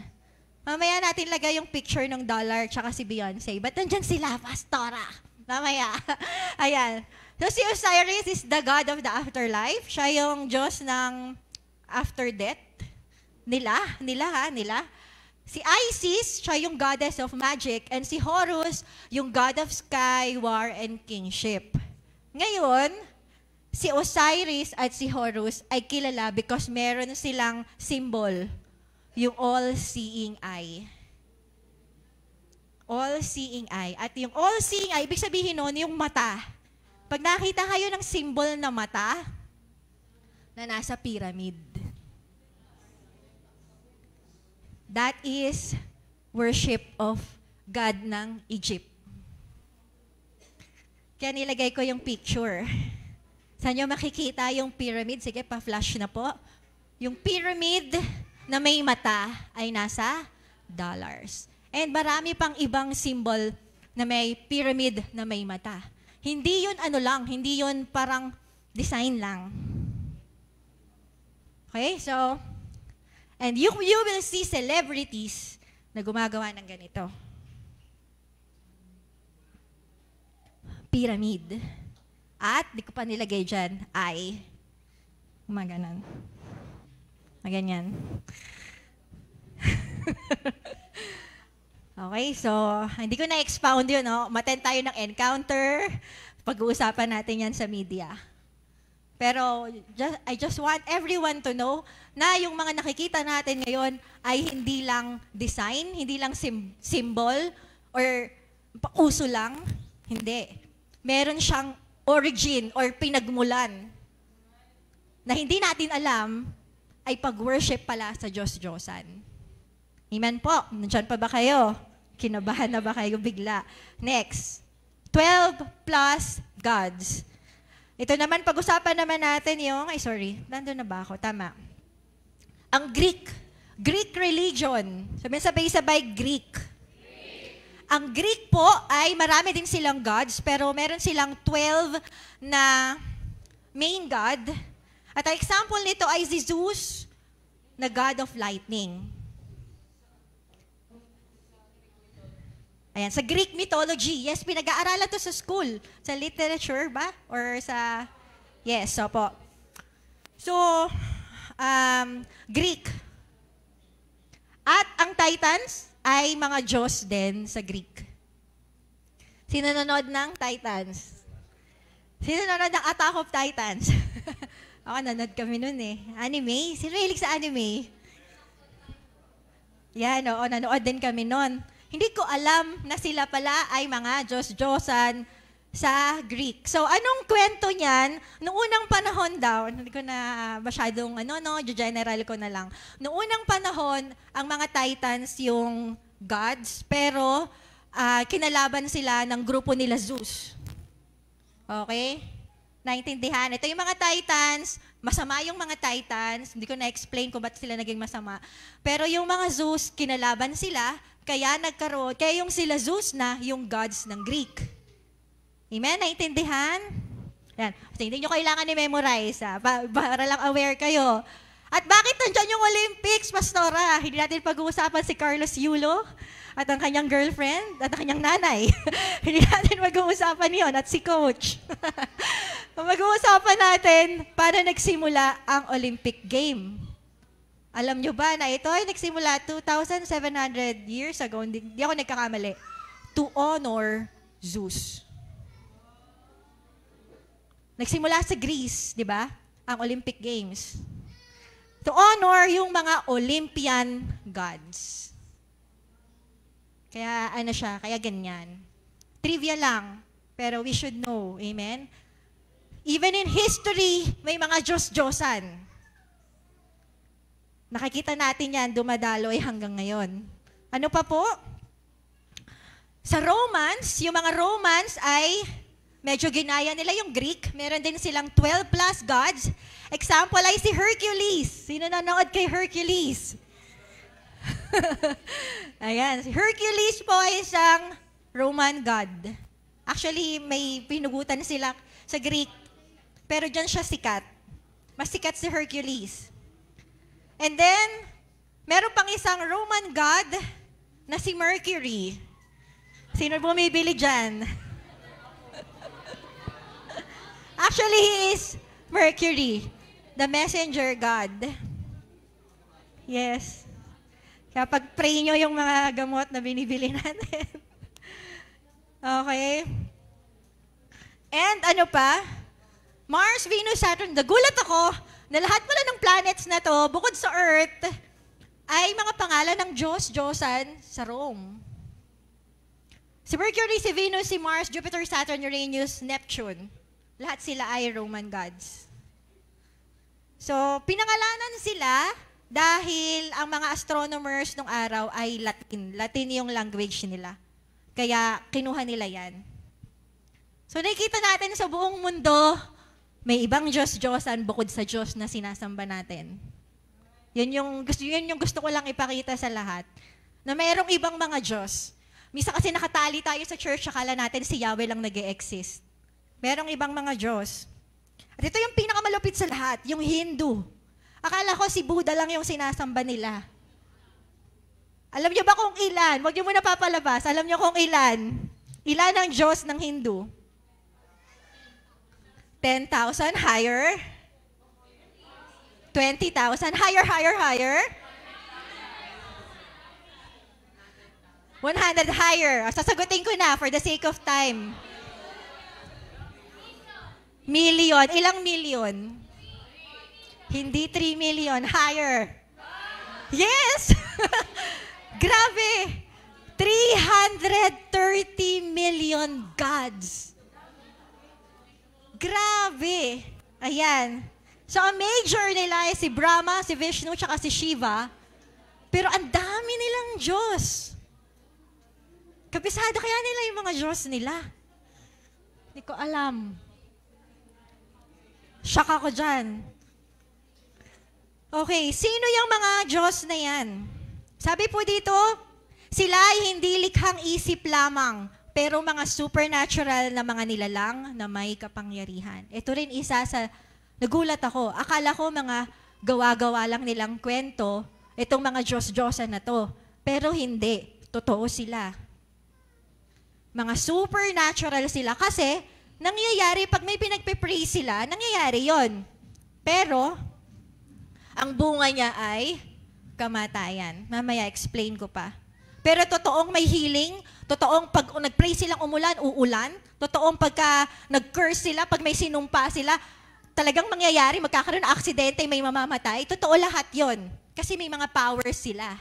Mamaya natin lagay yung picture ng dollar tsaka si Beyonce. Ba't nandyan sila, Pastora? Mamaya. Ayan. So si Osiris is the god of the afterlife. Siya yung Diyos ng after death. Nila. Si Isis, siya yung goddess of magic. And si Horus, yung god of sky, war, and kingship. Ngayon, si Osiris at si Horus ay kilala because meron silang symbol, yung all-seeing eye. All-seeing eye. At yung all-seeing eye, ibig sabihin nun, yung mata. Pag nakita kayo ng symbol na mata, na nasa pyramid, that is worship of God ng Egypt. Kaya nilagay ko yung picture. Saan nyo makikita yung pyramid? Sige, pa-flash na po. Yung pyramid na may mata ay nasa dollars. And marami pang ibang symbol na may pyramid na may mata. Hindi yun hindi yun parang design lang. Okay, so, and you will see celebrities na gumagawa ng ganito. Pyramid. At, di ko pa nilagay dyan, ay, gumaganan. Maganyan. Okay, so, hindi ko na-expound yun, no? Umattend tayo ng encounter, pag-uusapan natin yan sa media. Pero, I just want everyone to know na yung mga nakikita natin ngayon ay hindi lang design, hindi lang symbol, or pauso lang. Hindi. Meron siyang origin or pinagmulan na hindi natin alam ay pag-worship pala sa Diyos-Diyosan. Amen po. Nandiyan pa ba kayo? Kinabahan na ba kayo bigla? Next. 12 plus gods. Ito naman, pag-usapan naman natin yung, nandun na ba ako? Tama. Ang Greek religion. Sabay-sabay Greek. Ang Greek po ay marami din silang gods, pero meron silang 12 na main god. At ang example nito ay si Zeus, na god of lightning. Ayan, sa Greek mythology, yes, pinag-aaralan to sa school, sa literature ba? Or sa, yes, so po. So, Greek. At ang Titans ay mga Diyos din sa Greek. Sino nanonood ng Titans? Sino nanonood ng Attack of Titans? Ako, nanonood kami nun eh. Anime? Sino hilig sa anime? Yan, oo, nanood din kami nun. Hindi ko alam na sila pala ay mga Diyos-Diyosan sa Greek. So, anong kwento niyan? Noong unang panahon daw, hindi ko na masyadong, general ko na lang. Noong unang panahon, ang mga Titans yung gods, pero kinalaban sila ng grupo nila Zeus. Okay? Naintindihan? Ito yung mga Titans, masama yung mga Titans, hindi ko na-explain kung ba't sila naging masama. Pero yung mga Zeus, kinalaban sila, kaya yung sila Zeus na yung gods ng Greek. Amen? Naintindihan? Yan. So, hindi nyo kailangan i-memorize, para lang aware kayo. At bakit nandyan yung Olympics, Pastora? Hindi natin pag-uusapan si Carlos Yulo at ang kanyang girlfriend at ang kanyang nanay. Hindi natin mag-uusapan yon at si Coach. Mag-uusapan natin paano nagsimula ang Olympic game. Alam nyo ba na ito ay nagsimula 2,700 years ago, hindi ako nagkakamali, to honor Zeus. Nagsimula sa Greece, di ba? Ang Olympic Games. To honor yung mga Olympian gods. Kaya ano siya, kaya ganyan. Trivia lang, pero we should know. Amen? Even in history, may mga Diyos-Diyosan. Nakikita natin yan, dumadaloy hanggang ngayon. Ano pa po? Sa Romans, yung mga Romans ay medyo ginaya nila yung Greek. Meron din silang 12 plus gods. Example ay si Hercules. Sino nanood kay Hercules? Ayan, si Hercules po ay isang Roman god. Actually, may pinugutan sila sa Greek. Pero dyan siya sikat. Mas sikat si Hercules. And then, meron pang isang Roman god na si Mercury. Sino bumibili dyan? Actually, he is Mercury, the messenger god. Yes. Kaya pag-pray nyo yung mga gamot na binibili natin. Okay. And ano pa? Mars, Venus, Saturn. Nagulat ako na lahat pala ng planets na to, bukod sa Earth, ay mga pangalan ng Diyos, Diyosan sa Rome. Si Mercury, si Venus, si Mars, Jupiter, Saturn, Uranus, Neptune. Lahat sila ay Roman gods. So, pinangalanan sila dahil ang mga astronomers nung araw ay Latin. Latin yung language nila. Kaya kinuha nila yan. So, nakikita natin sa buong mundo, may ibang Diyos-Diyosan bukod sa Diyos na sinasamba natin. Yun yung gusto ko lang ipakita sa lahat. Na mayroong ibang mga Diyos. Misa kasi nakatali tayo sa church, akala natin si Yahweh lang nag-e-exist. Merong ibang mga Diyos. At ito yung pinakamalupit sa lahat, yung Hindu. Akala ko si Buddha lang yung sinasamba nila. Alam niyo ba kung ilan? Huwag niyo muna papalabas. Alam niyo kung ilan? Ilan ang Diyos ng Hindu? 10,000? Higher? 20,000? Higher, higher, higher? 100 higher. Sasagutin ko na for the sake of time. Million. Ilang million? Hindi 3 million. Higher. Yes! Grabe! 330 million gods. Grabe! Ayan. So, ang major nila ay si Brahma, si Vishnu, tsaka si Shiva. Pero ang dami nilang Diyos. Kabisado kaya nila yung mga Diyos nila? Hindi ko alam. Shock ako dyan. Okay, sino yung mga Diyos na yan? Sabi po dito, sila ay hindi likhang isip lamang, pero mga supernatural na mga nilalang na may kapangyarihan. Ito rin isa sa, nagulat ako. Akala ko mga gawa-gawa lang nilang kwento, itong mga Diyos-Diyosan na to. Pero hindi. Totoo sila. Mga supernatural sila kasi nangyayari pag may pinagpe-pray sila, nangyayari yon. Pero ang bunga niya ay kamatayan. Mamaya explain ko pa. Pero totoong may healing, totoong pag nag-pray silang umulan, uulan, totoong pagka nag-curse sila, pag may sinumpa sila, talagang mangyayari, magkakaroon ng aksidente, may mamamatay. Totoo lahat yon. Kasi may mga powers sila.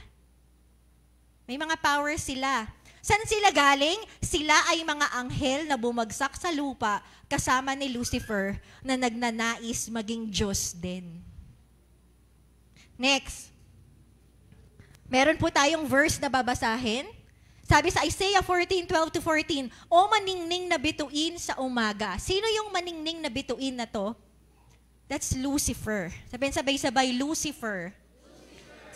May mga powers sila. Saan sila galing? Sila ay mga anghel na bumagsak sa lupa kasama ni Lucifer na nagnanais maging Diyos din. Next. Meron po tayong verse na babasahin. Sabi sa Isaiah 14:12-14, O maningning na bituin sa umaga. Sino yung maningning na bituin na to? That's Lucifer. Sabihin sabay-sabay, Lucifer.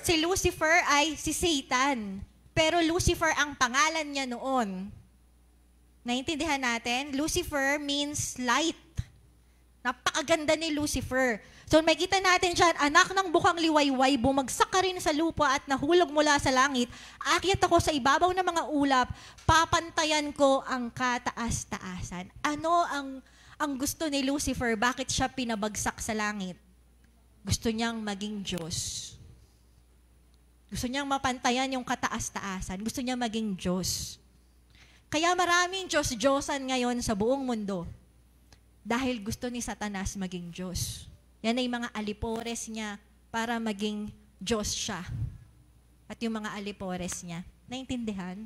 Si Lucifer ay si Satan. Pero Lucifer ang pangalan niya noon. Naintindihan natin? Lucifer means light. Napakaganda ni Lucifer. So makita natin dyan, anak ng bukang liwayway, bumagsak ka rin sa lupa at nahulog mula sa langit. Akyat ako sa ibabaw ng mga ulap, papantayan ko ang kataas-taasan. Ano ang gusto ni Lucifer? Bakit siya pinabagsak sa langit? Gusto niyang maging Diyos. Gusto niyang mapantayan yung kataas-taasan. Gusto niyang maging Diyos. Kaya maraming Diyos-Diyosan ngayon sa buong mundo. dahil gusto ni Satanas maging Diyos. Yan ay mga alipores niya para maging Diyos siya. At yung mga alipores niya. Naintindihan?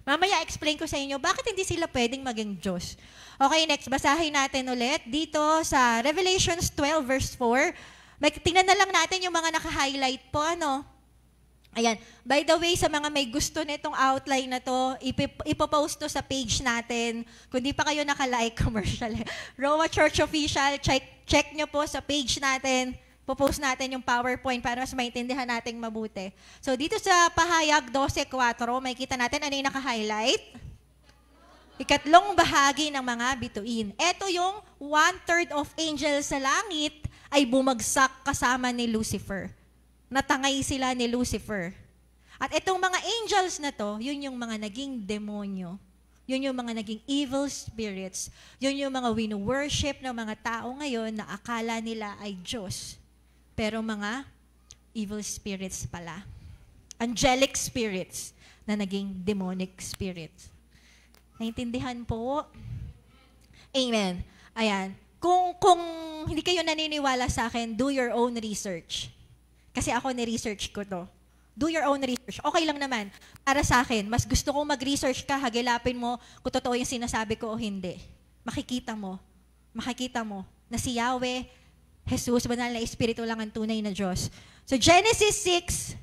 Mamaya explain ko sa inyo bakit hindi sila pwedeng maging Diyos. Okay, next. Basahin natin ulit dito sa Revelations 12 verse 4. Tingnan na lang natin yung mga naka-highlight po, ano? Ayan. By the way, sa mga may gusto nitong outline na to, ipopost to sa page natin. Kung di pa kayo naka-like, commercial. Roa Church Official, check nyo po sa page natin. Popost natin yung PowerPoint para mas maintindihan nating mabuti. So, dito sa pahayag 12.4, may kita natin ano yung naka-highlight. Ikatlong bahagi ng mga bituin. Ito yung 1/3 of angels sa langit ay bumagsak kasama ni Lucifer. Natangay sila ni Lucifer. At itong mga angels na to, yun yung mga naging demonyo. Yun yung mga naging evil spirits. Yun yung mga wino-worship ng mga tao ngayon na akala nila ay Diyos. Pero mga evil spirits pala. Angelic spirits na naging demonic spirits. Naintindihan po? Amen. Ayan. Kung hindi kayo naniniwala sa akin, do your own research. Kasi ako ni-research ko to. Do your own research. Okay lang naman. Para sa akin, mas gusto kong mag-research ka, hagilapin mo kung totoo yung sinasabi ko o hindi. Makikita mo na si Yahweh, Jesus, banal na Espiritu lang ang tunay na Diyos. So Genesis 6,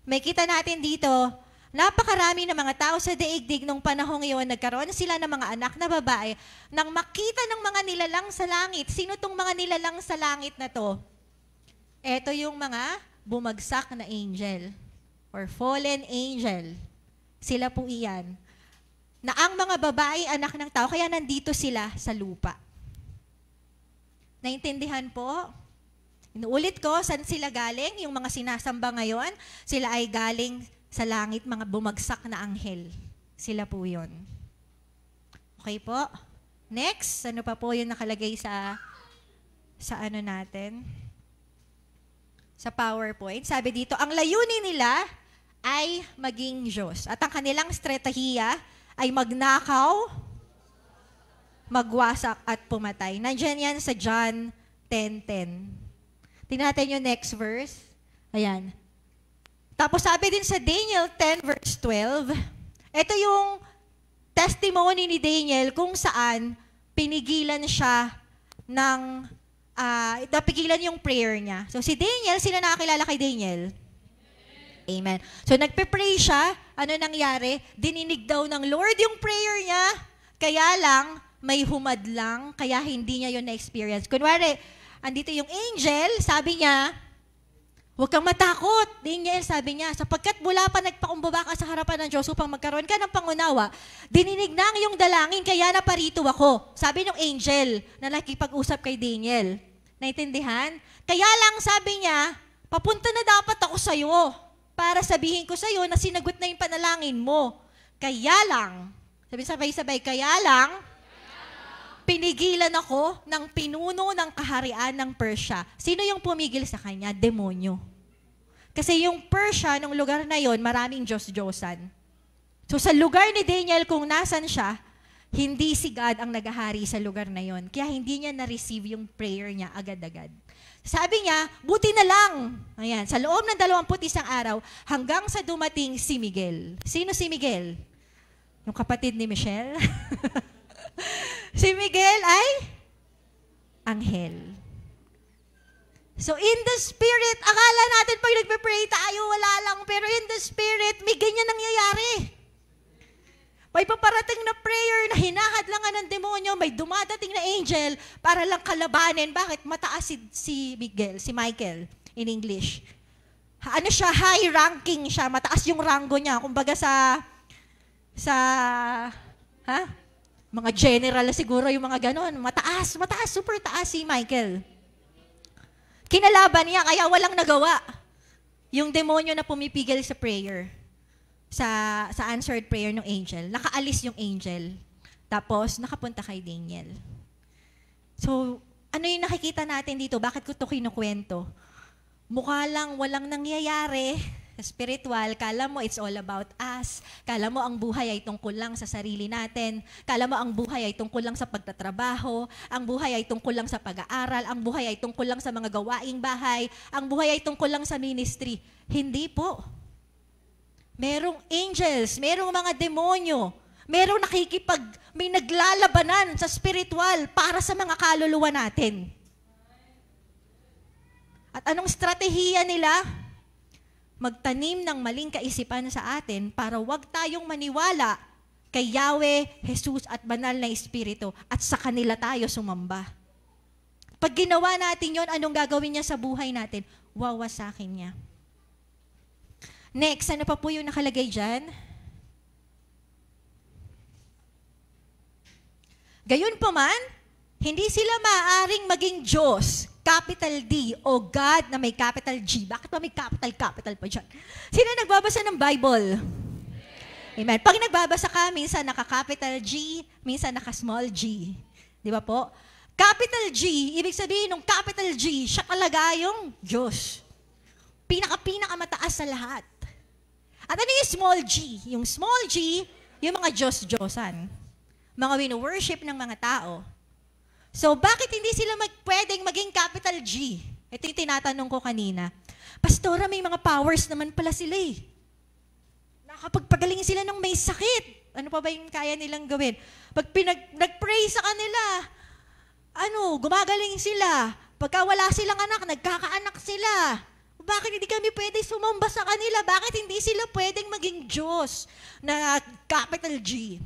may kita natin dito, napakarami ng mga tao sa daigdig nung panahong iyon, nagkaroon sila ng mga anak na babae, nang makita ng mga nilalang sa langit. Sino tong mga nilalang sa langit na to? Ito yung mga bumagsak na angel or fallen angel. Sila po iyan. Na ang mga babae, anak ng tao, kaya nandito sila sa lupa. Naintindihan po? Inuulit ko, saan sila galing? Yung mga sinasamba ngayon, sila ay galing sa langit, mga bumagsak na anghel. Sila po yun. Okay po? Next, ano pa po yung nakalagay sa ano natin? Sa PowerPoint. Sabi dito, ang layunin nila ay maging Diyos. At ang kanilang estratehiya ay magnakaw, magwasak at pumatay. Nandiyan yan sa John 10:10. Tingnan natin yung next verse. Ayan. Tapos sabi din sa Daniel 10 verse 12, ito yung testimony ni Daniel kung saan pinigilan siya ng napigilan yung prayer niya. So si Daniel, sino nakakilala kay Daniel? Amen. So nagpe-pray siya, ano nangyari? Dininig daw ng Lord yung prayer niya, kaya lang may humadlang, kaya hindi niya yun na-experience. Kunwari, andito yung angel, sabi niya, huwag kang matakot. Daniel, sabi niya, sapagkat mula pa nagpakumbaba ka sa harapan ng Diyos upang magkaroon ka ng pangunawa, dininig na ang iyong dalangin, kaya naparito ako. Sabi ng angel na nakipag-usap kay Daniel. Naintindihan? Kaya lang sabi niya, papunta na dapat ako sa'yo para sabihin ko sa'yo na sinagot na yung panalangin mo. Kaya lang, sabay-sabay, kaya lang, pinigilan ako ng pinuno ng kaharian ng Persia. Sino yung pumigil sa kanya? Demonyo. Kasi yung Persia, nung lugar na yon, maraming Diyos-Diyosan. So sa lugar ni Daniel, kung nasan siya, hindi si God ang naghahari sa lugar na yon. Kaya hindi niya na-receive yung prayer niya agad-agad. Sabi niya, buti na lang. Ayan, sa loob ng 21 araw, hanggang sa dumating si Miguel. Sino si Miguel? Yung kapatid ni Michelle? Si Miguel ay anghel. So in the spirit, akala natin pag nagpe-pray tayo, wala lang. Pero in the spirit, may ganyan nangyayari. May paparating na prayer na hinahadlangan ng demonyo, may dumadating na angel para lang kalabanin. Bakit? Mataas si Miguel, si Michael in English. Ano siya? High ranking siya. Mataas yung rango niya. Kumbaga mga general siguro yung mga ganon. Mataas, super taas si Michael. Kinalaban niya, kaya walang nagawa. Yung demonyo na pumipigil sa prayer, sa answered prayer ng angel, nakaalis yung angel. Tapos, nakapunta kay Daniel. So, ano yung nakikita natin dito? Bakit ko ito kinukwento? Mukha lang walang nangyayari, spiritual, kala mo it's all about us. Kala mo ang buhay ay tungkol lang sa sarili natin. Kala mo ang buhay ay tungkol lang sa pagtatrabaho. Ang buhay ay tungkol lang sa pag-aaral. Ang buhay ay tungkol lang sa mga gawaing bahay. Ang buhay ay tungkol lang sa ministry. Hindi po. Merong angels, merong mga demonyo, merong may naglalabanan sa spiritual para sa mga kaluluwa natin. At anong strategiya nila? Magtanim ng maling kaisipan sa atin para wag tayong maniwala kay Yahweh, Jesus at banal na Espiritu at sa kanila tayo sumamba. Pag ginawa natin yon, anong gagawin niya sa buhay natin? Wawasakin niya. Next, ano pa po yung nakalagay dyan? Gayunpaman, hindi sila maaaring maging Diyos, capital D, o God na may capital G. Bakit ba may capital pa dyan? Sino nagbabasa ng Bible? Amen. Pag nagbabasa ka, minsan naka-capital G, minsan naka-small g. Di ba po? Capital G, ibig sabihin ng capital G, siya talaga yung Diyos. Pinaka-mataas sa lahat. At ano yung small g? Yung small g, yung mga Diyos-Diyosan. Mga wino-worship ng mga tao. So, bakit hindi sila pwedeng maging capital G? Ito yung tinatanong ko kanina. Pastora, may mga powers naman pala sila eh. Nakapagpagaling sila ng may sakit. Ano pa ba yung kaya nilang gawin? Pag nag-pray sa kanila, gumagaling sila. Pagka wala silang anak, nagkakaanak sila. Bakit hindi kami pwede sumamba sa kanila? Bakit hindi sila pwedeng maging Diyos na capital G?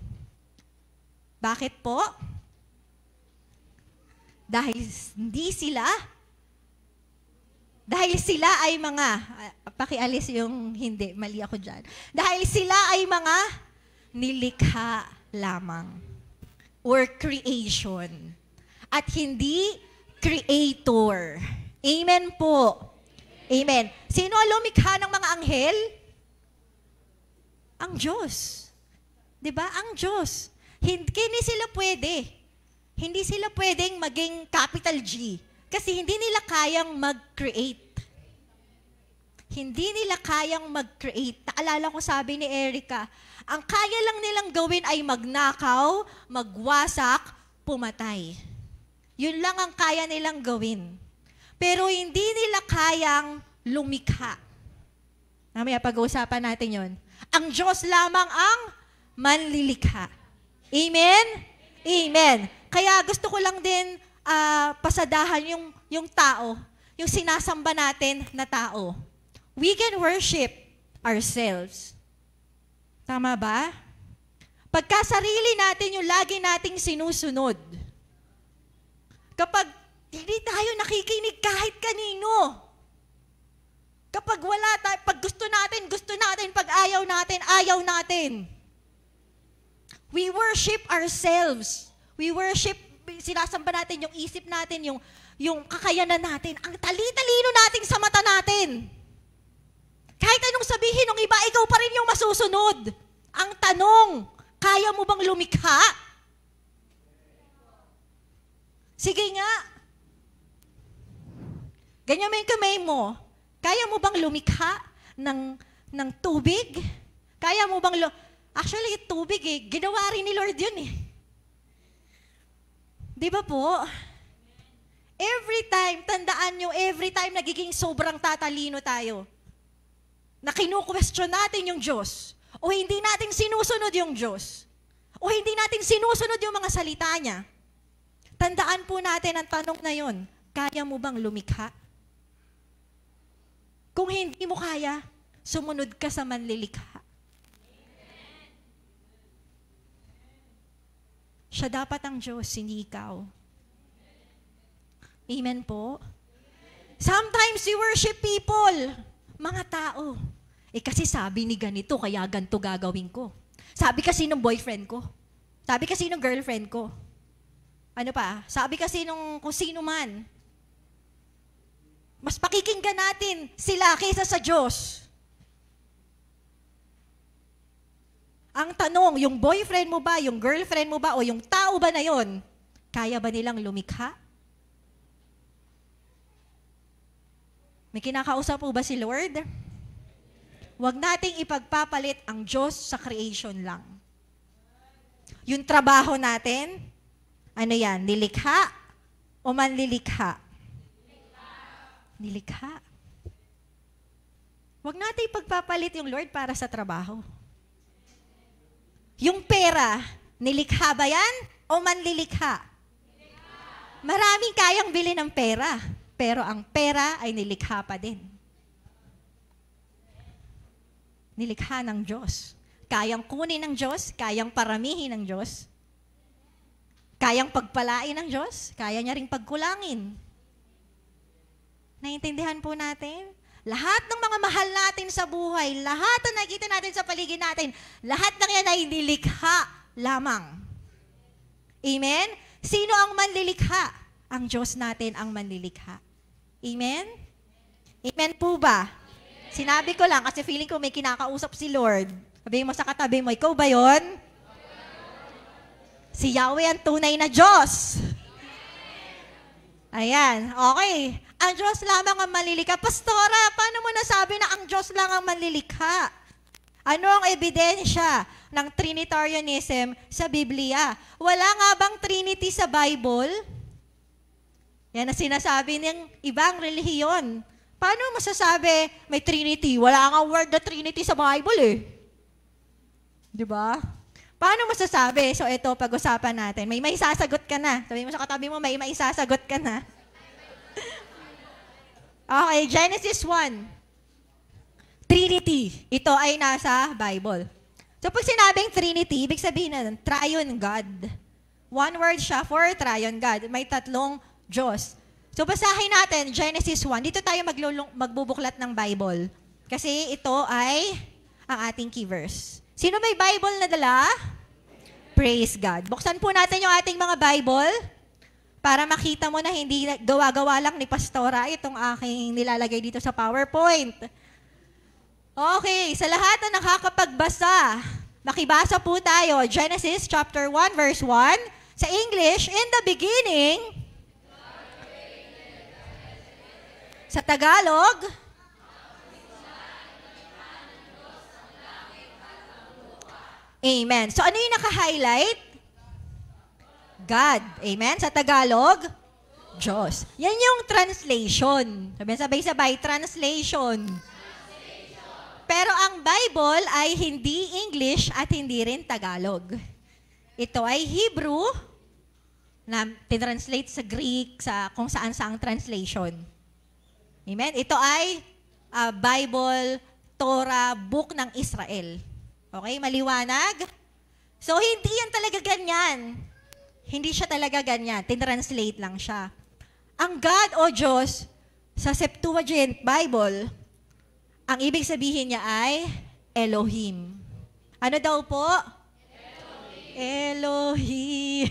Bakit po? Dahil sila ay mga, pakialis yung hindi, mali ako dyan. Dahil sila ay mga nilikha lamang or creation at hindi creator. Amen po. Amen. Sino ang lumikha ng mga anghel? Ang Diyos. Diba? Ang Diyos. Hindi sila pwedeng maging capital G kasi hindi nila kayang mag-create. Hindi nila kayang mag-create. Naalala ko sabi ni Erica, ang kaya lang nilang gawin ay magnakaw, magwasak, pumatay. Yun lang ang kaya nilang gawin. Pero hindi nila kayang lumikha. Mamaya pag-uusapan natin yon. Ang Diyos lamang ang manlilikha. Amen? Amen. Kaya gusto ko lang din pasadahan yung tao, yung sinasamba natin na tao. We can worship ourselves. Tama ba? Pagka sarili natin yung lagi nating sinusunod. Kapag hindi tayo nakikinig kahit kanino. Kapag wala tayo, pag gusto natin, pag ayaw natin. We worship ourselves. We worship, sinasamba natin yung isip natin, yung kakayanan natin, ang tali-talino natin sa mata natin. Kahit anong sabihin ng iba, ikaw pa rin yung masusunod. Ang tanong, kaya mo bang lumikha? Sige nga. Ganyan mo yung kamay mo. Kaya mo bang lumikha ng tubig? Kaya mo bang Actually, tubig ginawa rin ni Lord yun eh. Di ba po? Tandaan nyo, every time nagiging sobrang tatalino tayo, na kinu-question natin yung Diyos, o hindi natin sinusunod yung Diyos, o hindi natin sinusunod yung mga salita niya, tandaan po natin ang tanong na yun, kaya mo bang lumikha? Kung hindi mo kaya, sumunod ka sa manlilikha. Siya dapat ang Diyos, hindi ikaw. Amen po? Sometimes we worship people, mga tao. Kasi sabi ni ganito, kaya ganito gagawin ko. Sabi kasi ng boyfriend ko. Sabi kasi ng girlfriend ko. Ano pa? Sabi kasi nung kung sino man. Mas pakikinggan natin sila kaysa sa Diyos. Ang tanong, yung boyfriend mo ba, yung girlfriend mo ba, o yung tao ba na yon, kaya ba nilang lumikha? May kinakausap po ba si Lord? Huwag nating ipagpapalit ang Diyos sa creation lang. Yung trabaho natin, ano yan? Nilikha o manlilikha? Nilikha. Huwag natin ipagpapalit yung Lord para sa trabaho. Yung pera, nilikha ba yan o manlilikha? Maraming kayang bili ng pera, pero ang pera ay nilikha pa din. Nilikha ng Diyos. Kayang kunin ng Diyos, kayang paramihin ng Diyos, kayang pagpalain ng Diyos, kaya niya ring pagkulangin. Naintindihan po natin? Lahat ng mga mahal natin sa buhay, lahat na nakikita natin sa paligid natin, lahat ng yan ay nilikha lamang. Amen? Sino ang manlilikha? Ang Diyos natin ang manlilikha. Amen? Amen po ba? Amen. Sinabi ko lang kasi feeling ko may kinakausap si Lord. Sabihin mo sa katabi mo, ikaw ba yun? Si Yahweh ang tunay na Diyos. Ayan, okay. Ang Diyos lamang ang manlilikha. Pastora, paano mo nasabi na ang Diyos lang ang manlilikha? Ano ang ebidensya ng Trinitarianism sa Biblia? Wala nga bang Trinity sa Bible? Yan ang sinasabi ng ibang relihiyon. Paano masasabi may Trinity? Wala nga word na Trinity sa Bible eh. Di ba? Paano masasabi? So ito, pag-usapan natin. May maisasagot ka na. Sabi mo sa katabi mo, may maisasagot ka na. Okay, Genesis 1. Trinity. Ito ay nasa Bible. So pag sinabing Trinity, ibig sabihin na Triune God. One word siya for Triune God. May tatlong Diyos. So basahin natin, Genesis 1. Dito tayo magbubuklat ng Bible. Kasi ito ay ang ating key verse. Sino may Bible na dala? Praise God. Buksan po natin yung ating mga Bible para makita mo na hindi gawa-gawa lang ni Pastora itong aking nilalagay dito sa PowerPoint. Okay, sa lahat na nakakapagbasa, makibasa po tayo. Genesis chapter 1 verse 1. Sa English, in the beginning. Sa Tagalog, Amen. So ano yung naka-highlight? God. Amen. Sa Tagalog, Diyos. Yan yung translation. Sabay-sabay, translation. Pero ang Bible ay hindi English at hindi rin Tagalog. Ito ay Hebrew na tinranslate sa Greek, sa kung saan-saang translation. Amen. Ito ay Bible, Torah, book ng Israel. Okay, maliwanag? So, hindi yan talaga ganyan. Hindi siya talaga ganyan. Tinranslate lang siya. Ang God o Diyos, sa Septuagint Bible, ang ibig sabihin niya ay Elohim. Ano daw po? Elohim.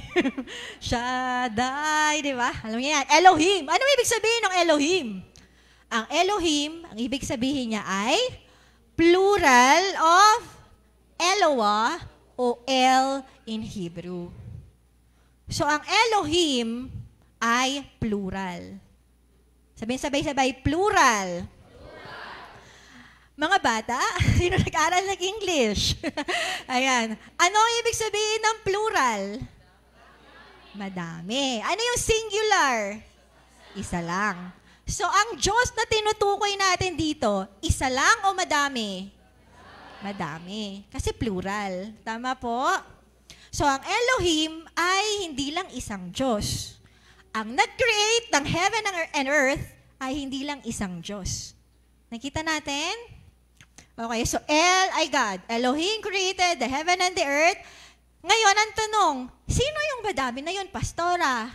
Shaddai, di ba? Alam niyo yan. Elohim. Ano ibig sabihin ng Elohim? Ang Elohim, ang ibig sabihin niya ay plural of Eloah o El in Hebrew. So, ang Elohim ay plural. Sabihin sabay-sabay, plural. Mga bata, sino nag-aral ng English? Ayan. Ano ang ibig sabihin ng plural? Madami. Ano yung singular? Isa lang. So, ang Diyos na tinutukoy natin dito, isa lang o madami? Madami. Kasi plural. Tama po? So, ang Elohim ay hindi lang isang Diyos. Ang nag-create ng heaven and earth ay hindi lang isang Diyos. Nakita natin? Okay, so El ay God. Elohim created the heaven and the earth. Ngayon, ang tanong, sino yung madami na yun, Pastora?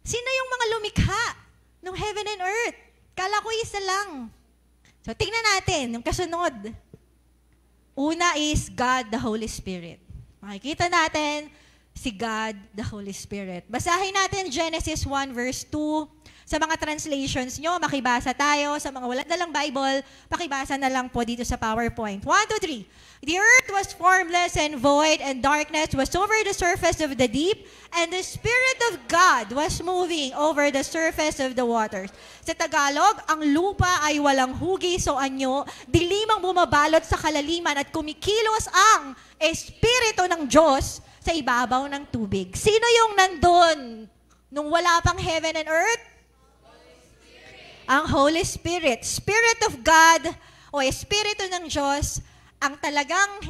Sino yung mga lumikha ng heaven and earth? Kala ko isa lang. So, tingnan natin yung kasunod. Una is God, the Holy Spirit. Makikita natin si God, the Holy Spirit. Basahin natin Genesis 1 verse 2. Sa mga translations nyo, makibasa tayo. Sa mga wala nalang Bible, pakibasa na lang po dito sa PowerPoint. 1, 2, 3. The earth was formless and void, and darkness was over the surface of the deep, and the Spirit of God was moving over the surface of the waters. Sa Tagalog, ang lupa ay walang hugis o anyo, dilimang bumabalot sa kalaliman at kumikilos ang Espiritu ng Diyos sa ibabaw ng tubig. Sino yung nandun nung wala pang heaven and earth? Ang Holy Spirit. Spirit of God o Espiritu ng Diyos ang talagang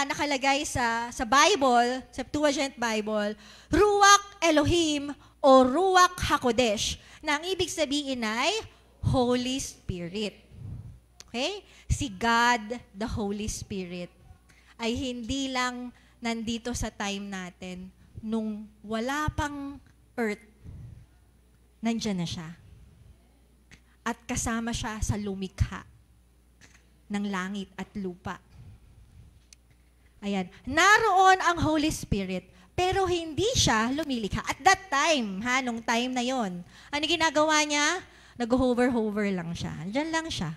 nakalagay sa Bible, sa Septuagint Bible, Ruach Elohim o Ruach HaKodesh, na ang ibig sabihin ay Holy Spirit. Okay? Si God, the Holy Spirit, ay hindi lang nandito sa time natin nung wala pang earth, nandyan na siya. At kasama siya sa lumikha ng langit at lupa. Ayan. Naroon ang Holy Spirit, pero hindi siya lumilikha. At that time, nung time na yon, ano ginagawa niya? Nag-hover-hover lang siya. Diyan lang siya.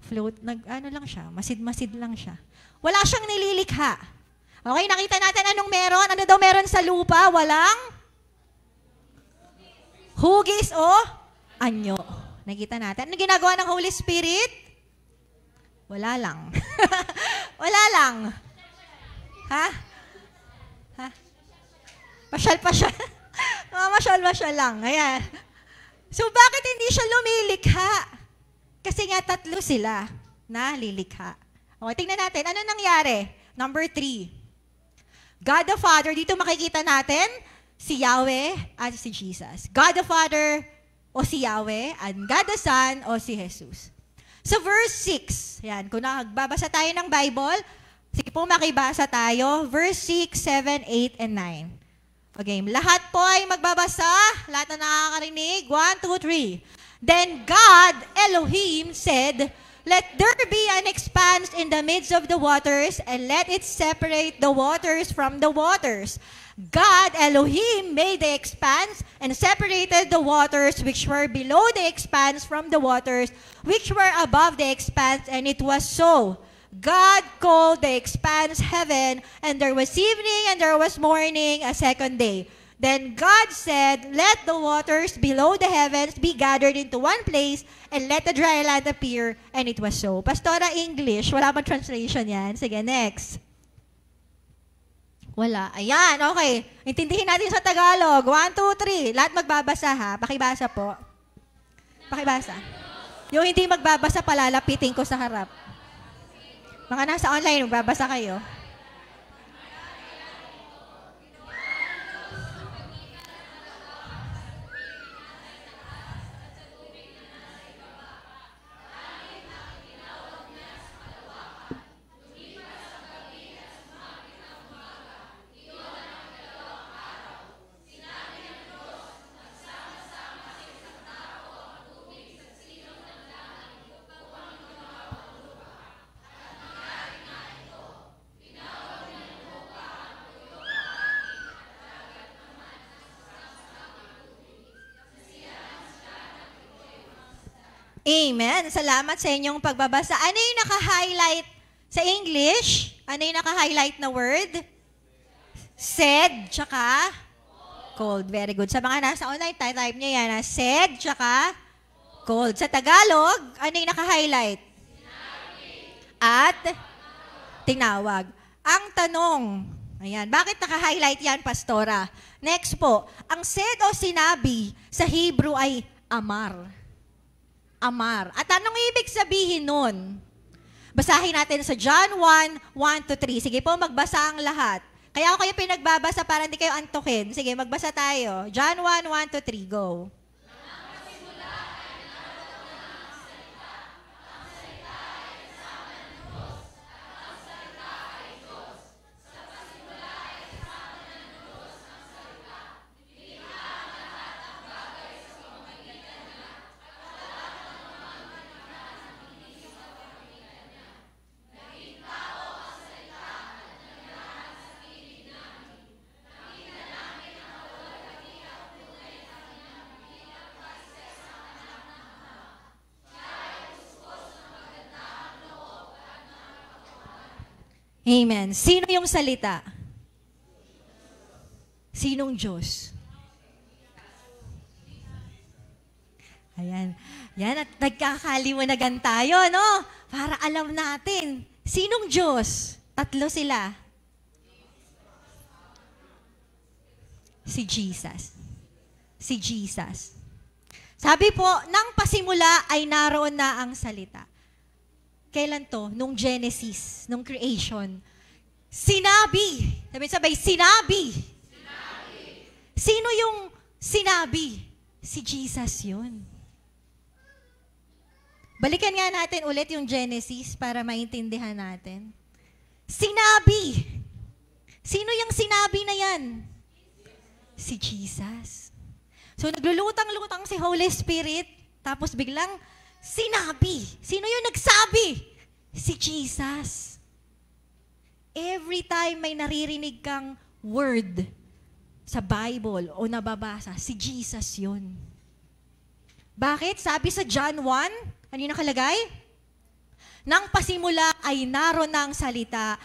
Float, lang siya. Masid-masid lang siya. Wala siyang nililikha. Okay, nakita natin anong meron. Ano daw meron sa lupa? Walang hugis o anyo. Nakita natin. Ano ginagawa ng Holy Spirit? Wala lang. Wala lang. Ha? Pasyal-pasyal. Masyal-masyal lang. Ayan. So, bakit hindi siya lumilikha? Kasi nga 3 sila na lilikha. Okay, tingnan natin. Ano nangyari? Number 3. God the Father, dito makikita natin si Yahweh at si Jesus. God the Father o si Yahweh, and God the Son o si Jesus. Sa verse 6, yan, kung nagbabasa tayo ng Bible, sige po makibasa tayo, verse 6, 7, 8, and 9. Okay, lahat po ay magbabasa, lahat na nakakarinig, 1, 2, 3. Then God, Elohim, said, let there be an expanse in the midst of the waters, and let it separate the waters from the waters. God, Elohim, made the expanse and separated the waters which were below the expanse from the waters which were above the expanse, and it was so. God called the expanse heaven, and there was evening and there was morning, a second day. Then God said, let the waters below the heavens be gathered into one place, and let the dry land appear, and it was so. Pastora English, wala bang translation yan? Sige, next. Wala. Ayan, okay. Intindihin natin sa Tagalog. 1, 2, 3. Lahat magbabasa ha. Pakibasa po. Pakibasa. Yung hindi magbabasa, palalapitin ko sa harap. Mga nasa online, magbabasa kayo. Amen. Salamat sa inyong pagbabasa. Ano yung naka-highlight sa English? Ano yung naka-highlight na word? Said, tsaka cold. Very good. Sa mga nasa online, type nyo yan. Said, tsaka cold. Sa Tagalog, ano yung naka-highlight? At tinawag. Ang tanong, ayan, bakit naka-highlight yan, Pastora? Next po, ang said o sinabi sa Hebrew ay amar. Amar. At anong ibig sabihin nun? Basahin natin sa John 1, 1-3. Sige po, magbasa ang lahat. Kaya ako kayo pinagbabasa para hindi kayo antukin. Sige, magbasa tayo. John 1, 1-3. Go. Amen. Sino yung salita? Sinong Diyos? Ayan. Yan, at nagkakaliwanagan tayo, no? Para alam natin. Sinong Diyos? Tatlo sila. Si Jesus. Si Jesus. Sabi po, nang pasimula ay naroon na ang salita. Kailan to? Nung Genesis, nung creation. Sinabi. Sabay, sinabi. Sino yung sinabi? Si Jesus yun. Balikan nga natin ulit yung Genesis para maintindihan natin. Sinabi. Sino yung sinabi na yan? Si Jesus. So naglulutang-lutang si Holy Spirit, tapos biglang sinabi. Sino yung nagsabi? Si Jesus. Every time may naririnig kang word sa Bible o nababasa, si Jesus yun. Bakit? Sabi sa John 1, ano yung nakalagay? Nang pasimula ay naroon na ang salita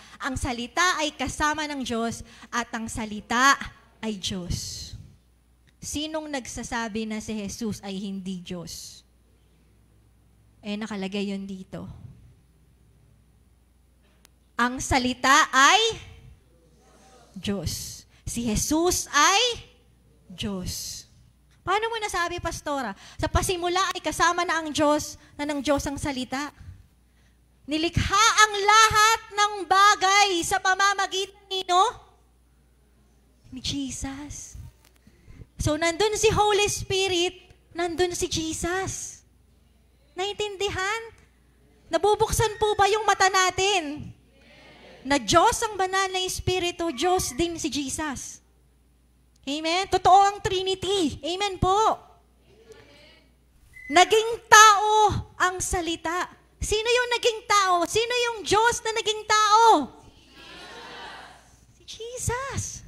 ay kasama ng Diyos at ang salita ay Diyos. Sinong nagsasabi na si Jesus ay hindi Diyos? Nakalagay yun dito. Ang salita ay Diyos. Si Jesus ay Diyos. Paano mo nasabi, Pastora? Sa pasimula ay kasama na ang Diyos, na ng Diyos ang salita. Nilikha ang lahat ng bagay sa pamamagitan ni Jesus. So, nandun si Holy Spirit, nandun si Jesus. Naintindihan? Nabubuksan po ba yung mata natin? Na Diyos ang banal na Espiritu, Diyos din si Jesus. Amen? Totoo ang Trinity. Amen po. Naging tao ang salita. Sino yung naging tao? Sino yung Diyos na naging tao? Si Jesus.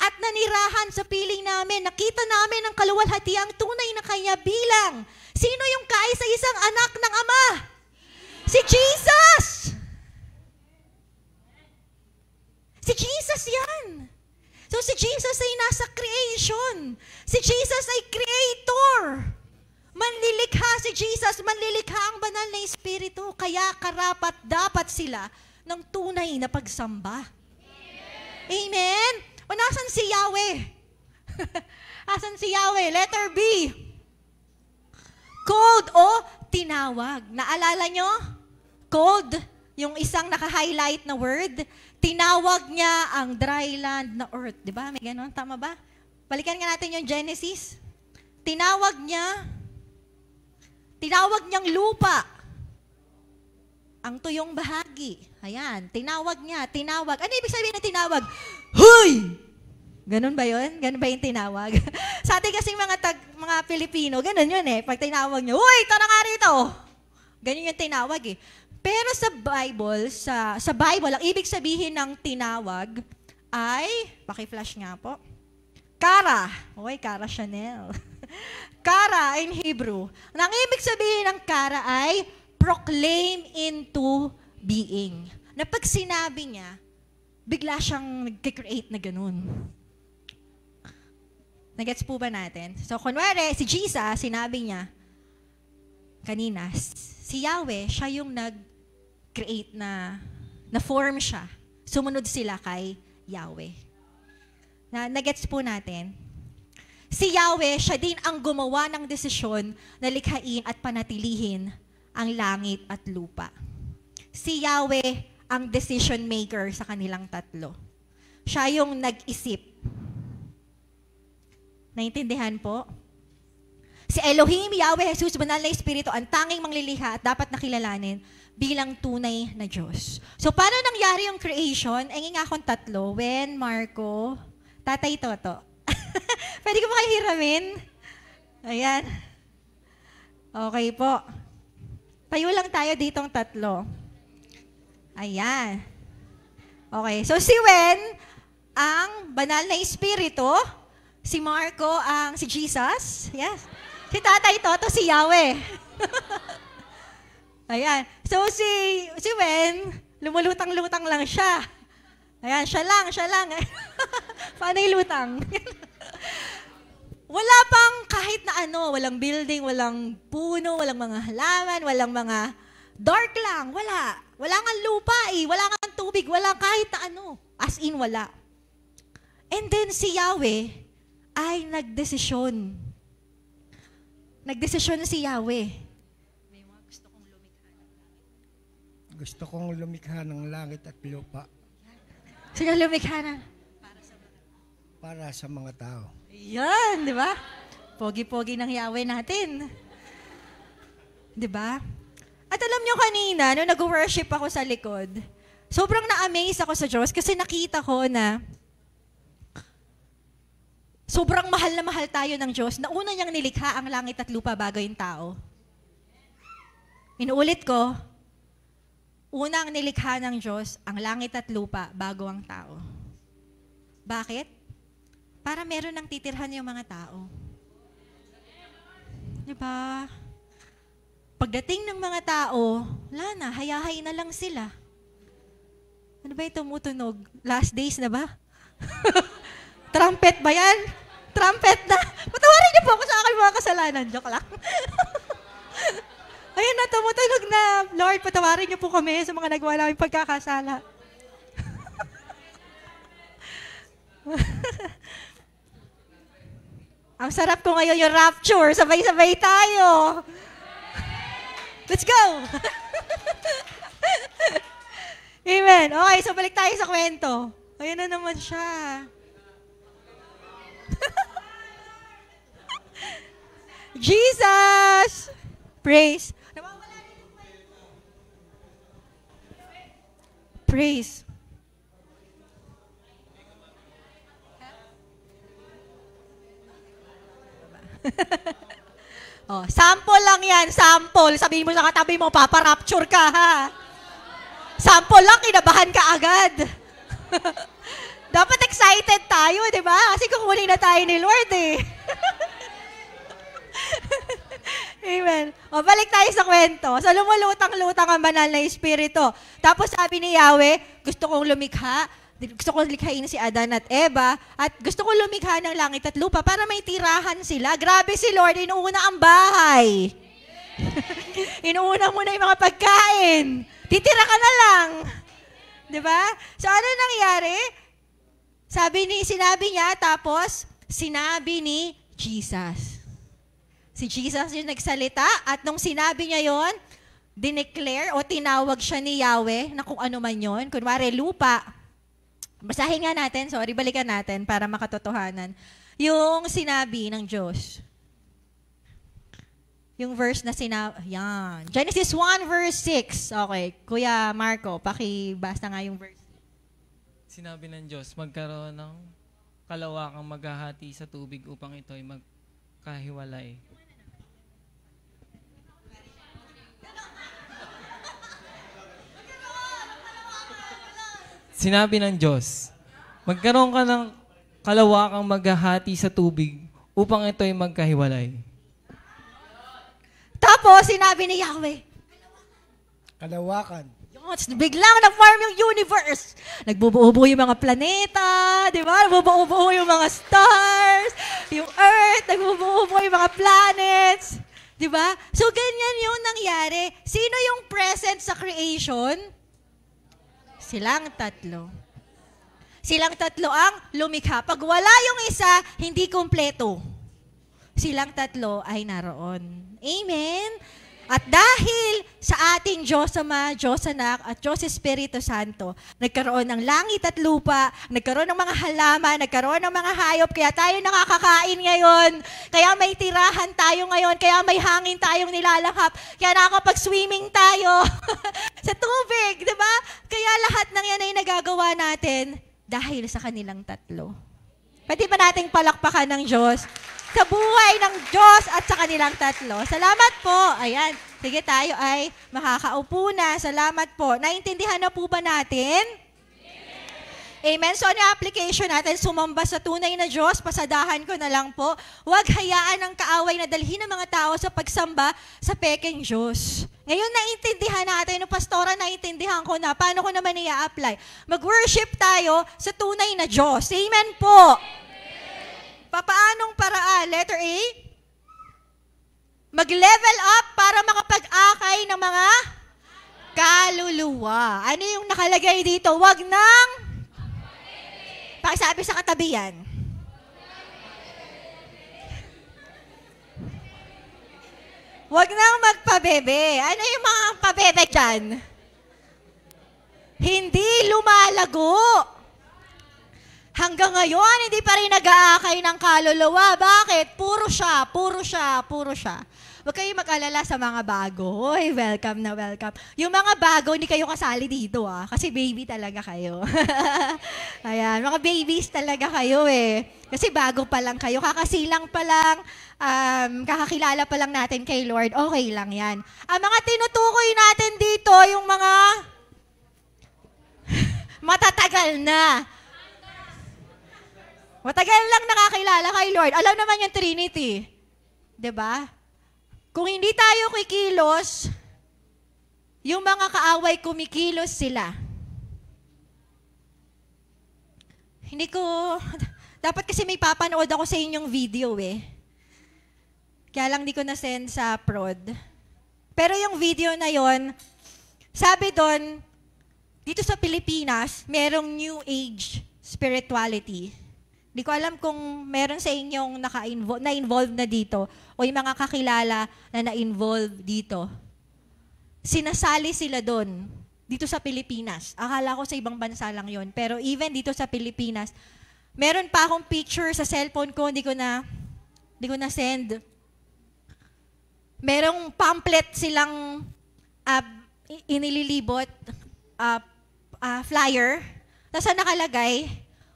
At nanirahan sa piling namin, nakita namin ang kaluwalhatiang tunay na kanya bilang. Sino yung kaisa-isang anak ng Ama? Si Jesus! Si Jesus yan. So si Jesus ay nasa creation. Si Jesus ay creator. Manlilikha si Jesus, manlilikha ang banal na Espiritu. Kaya karapat dapat sila ng tunay na pagsamba. Amen? O nasan si Yahweh? Asan si Yahweh? Letter B. Code o tinawag. Naalala nyo? Code, yung isang naka-highlight na word. Tinawag niya ang dry land na earth. Diba? May ganon? Tama ba? Balikan nga natin yung Genesis. Tinawag niyang lupa. Ang tuyong bahagi. Ayan, tinawag niya. Ano ibig sabihin ng tinawag? Huy! Ganon ba yun? Ganon ba yung tinawag? Sa atin kasing mga Pilipino, ganon yun eh. Pag tinawag niyo, huy, tara nga rito! Ganon yung tinawag eh. Pero sa Bible, ang ibig sabihin ng tinawag ay, paki-flash nga po, Kara. Uy, Kara Chanel. Kara in Hebrew. Ang ibig sabihin ng Kara ay proclaim into being. Na pag sinabi niya, bigla siyang nag-create na ganun. Nagets po ba natin? So, kunwari, si Jesus, sinabi niya, kanina, si Yahweh, siya yung nag-create na form siya. Sumunod sila kay Yahweh. Nagets po natin? Si Yahweh, siya din ang gumawa ng desisyon na likhain at panatilihin ang langit at lupa. Si Yahweh ang decision maker sa kanilang tatlo. Siya yung nag-isip. Naintindihan po? Si Elohim, Yahweh, Jesus, banal na Espiritu, ang tanging mangliliha at dapat nakilalanin bilang tunay na Diyos. So, paano nangyari yung creation? Nga akong tatlo. Wen, Marco, Tatay Toto. Pwede ko ba kayo hiramin? Ayan. Okay po. Tayo lang tayo ditong tatlo. Ayan. Okay. So, si Wen, ang banal na Espiritu. Si Marco, si Jesus. Yes. Si Tatay Toto, si Yahweh. Ayan. So, si Wen, Lumulutang-lutang lang siya. Ayan, siya lang. Paano yung lutang? Wala pang kahit na ano, walang building, walang puno, walang mga halaman, walang mga dark lang, wala. Wala nga lupa wala nga tubig, wala kahit na ano. As in, wala. And then si Yahweh ay nagdesisyon. Nagdesisyon si Yahweh. Gusto kong lumikha ng langit at lupa Sige, lumikha na. para sa mga tao. Yan, di ba? Pogi-pogi ng Yahweh natin. Di ba? At alam nyo kanina, nung nag-worship ako sa likod, sobrang na-amaze ako sa Diyos kasi nakita ko na sobrang mahal na mahal tayo ng Diyos na una niyang nilikha ang langit at lupa bago yung tao. Inuulit ko, unang nilikha ng Diyos ang langit at lupa bago ang tao. Bakit? Para meron ng titirhan yung mga tao. Diba? Pagdating ng mga tao, wala na, hayahay na lang sila. Ano ba yung tumutunog? Last days na ba? Trumpet ba yan? Trumpet na. Patawarin niyo po ako sa aking mga kasalanan. Joke lang. Ayun na, tumutunog na. Lord, patawarin niyo po kami sa mga nagawa namin pagkakasala. Ang sarap ko ngayon yung rapture. Sabay-sabay tayo. Let's go! Amen. Okay, so balik tayo sa kwento. Ayun na naman siya. Jesus! Praise. Praise. Oh, sample lang yan, sample. Sabihin mo sa katabi mo, paparapture ka, ha? Sample lang, kinabahan ka agad. Dapat excited tayo, di ba? Kasi kukunin na tayo ni Lord, eh. Amen. O, balik tayo sa kwento. So, lumulutang-lutang ang banal na espiritu. Tapos sabi ni Yahweh, gusto kong likhain si Adan at Eva, at gusto kong lumikha ng langit at lupa para may tirahan sila. Grabe si Lord, inuuna ang bahay. Inuuna mo na yung mga pagkain. Titira ka na lang. Diba? So, ano nangyari? Sinabi niya, tapos, sinabi ni Jesus. Si Jesus yung nagsalita, at nung sinabi niya yon, dineclare o tinawag siya ni Yahweh na kung ano man yon. Kunwari, lupa. Basahin nga natin, balikan natin para makatotohanan. Yung sinabi ng Diyos. Yung verse na yan. Genesis 1 verse 6. Okay, Kuya Marco, pakibasa nga yung verse. Sinabi ng Diyos, magkaroon ng kalawakang maghahati sa tubig upang ito ay magkahiwalay. Sinabi ng Diyos, magkaroon ka ng kalawakang maghahati sa tubig upang ito ay magkahiwalay. Tapos, sinabi ni Yahweh, Kalawakan. Biglang nag-form yung universe. Nagbubuo-buo yung mga planeta, di ba? Nagbubuo-buo yung mga stars, yung Earth, nagbubuo-buo yung mga planets. Di ba? So, ganyan yung nangyari. Sino yung present sa creation? Silang tatlo. Silang tatlo ang lumikha. Pag wala yung isa, hindi kumpleto. Silang tatlo ay naroon. Amen? At dahil sa ating Diyos Ama, Diyos Anak, at Diyos Espiritu Santo, nagkaroon ng langit at lupa, nagkaroon ng mga halaman, nagkaroon ng mga hayop, kaya tayo nakakakain ngayon, kaya may tirahan tayo ngayon, kaya may hangin tayong nilalakap, kaya nakakapag-swimming tayo sa tubig, di ba? Kaya lahat ng yan ay nagagawa natin dahil sa kanilang tatlo. Pwede ba nating palakpakan ng Diyos sa buhay ng Diyos at sa kanilang tatlo? Salamat po. Ayan. Sige, tayo ay makakaupo na. Salamat po. Naintindihan na po ba natin? Amen. So ano yung application natin? Sumamba sa tunay na Diyos, pasadahan ko na lang po. Huwag hayaan ang kaaway na dalhin ng mga tao sa pagsamba sa pekeng Diyos. Ngayon naiintindihan natin, no, pastora, naiintindihan ko na. Paano ko naman i-apply? Mag-worship tayo sa tunay na Diyos. Amen po. Papaanong paraan? Letter A? Mag-level up para makapag-akay ng mga kaluluwa. Ano yung nakalagay dito? Huwag nang pakisabi sa katabi yan. Huwag nang magpabebe. Ano yung mga pabebe dyan? Hindi lumalago. Hanggang ngayon, hindi pa rin nag-aakay ng kaluluwa. Bakit? Puro siya, puro siya, puro siya. Huwag kayong mag-alala sa mga bago. Hoy, welcome na welcome. Yung mga bago, hindi kayo kasali dito kasi baby talaga kayo. Ayan, mga babies talaga kayo Kasi bago pa lang kayo, kakasilang pa lang, kakakilala pa lang natin kay Lord, okay lang yan. Ang mga tinutukoy natin dito, yung mga matatagal na. Matagal lang nakakilala kay Lord. Alam naman yung Trinity. 'Di ba? Kung hindi tayo kikilos, yung mga kaaway kumikilos sila. Hindi ko, dapat kasi may papanood ako sa inyong video Kaya lang di ko na-send sa prod. Pero yung video na yon, sabi doon, dito sa Pilipinas, merong New Age spirituality. Di ko alam kung meron sa inyong na-involve na dito o yung mga kakilala na na-involve dito. Sinasali sila doon, dito sa Pilipinas. Akala ko sa ibang bansa lang yon, pero even dito sa Pilipinas, meron pa akong picture sa cellphone ko, hindi ko na send. Merong pamphlet silang inililibot, flyer. Tapos nakalagay,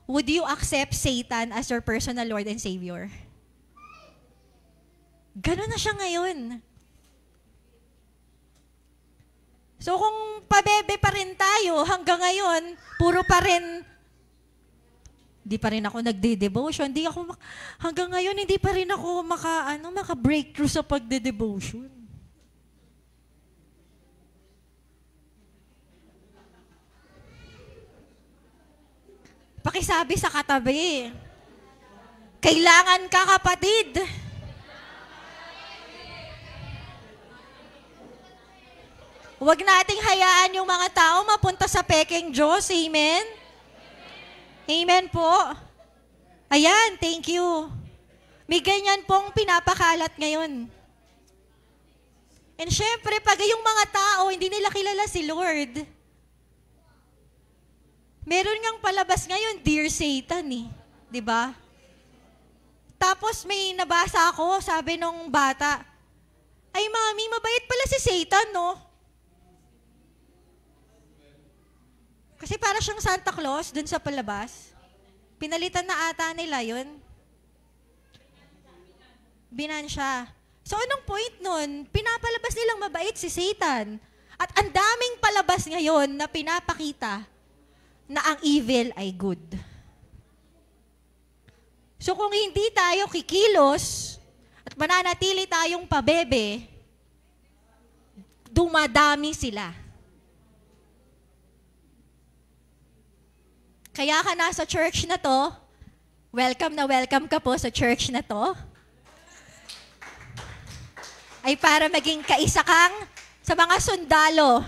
would you accept Satan as your personal Lord and Savior? Ganun na siya ngayon. So kung pabebe pa rin tayo hanggang ngayon, puro pa rin, di pa rin ako nagde-devotion, hanggang ngayon hindi pa rin ako maka-breakthrough sa pagde-devotion. Pakisabi sa katabi. Kailangan ka, kapatid. Huwag nating hayaan yung mga tao mapunta sa pekeng Diyos. Amen? Amen po. Ayan, thank you. May ganyan pong pinapakalat ngayon. And syempre, pag yung mga tao, hindi nila kilala si Lord, meron ngang palabas ngayon, Dear Satan di ba? Tapos may nabasa ako, sabi nung bata, ay mami, mabait pala si Satan, no? Kasi para siyang Santa Claus dun sa palabas. Pinalitan na ata nila yun. Binansya. So anong point nun? Pinapalabas nilang mabait si Satan. At ang daming palabas ngayon na pinapakita na ang evil ay good. So kung hindi tayo kikilos at mananatili tayong pabebe, dumadami sila. Kaya ka nasa church na to, welcome na welcome ka po sa church na to, ay para maging kaisa kang sa mga sundalo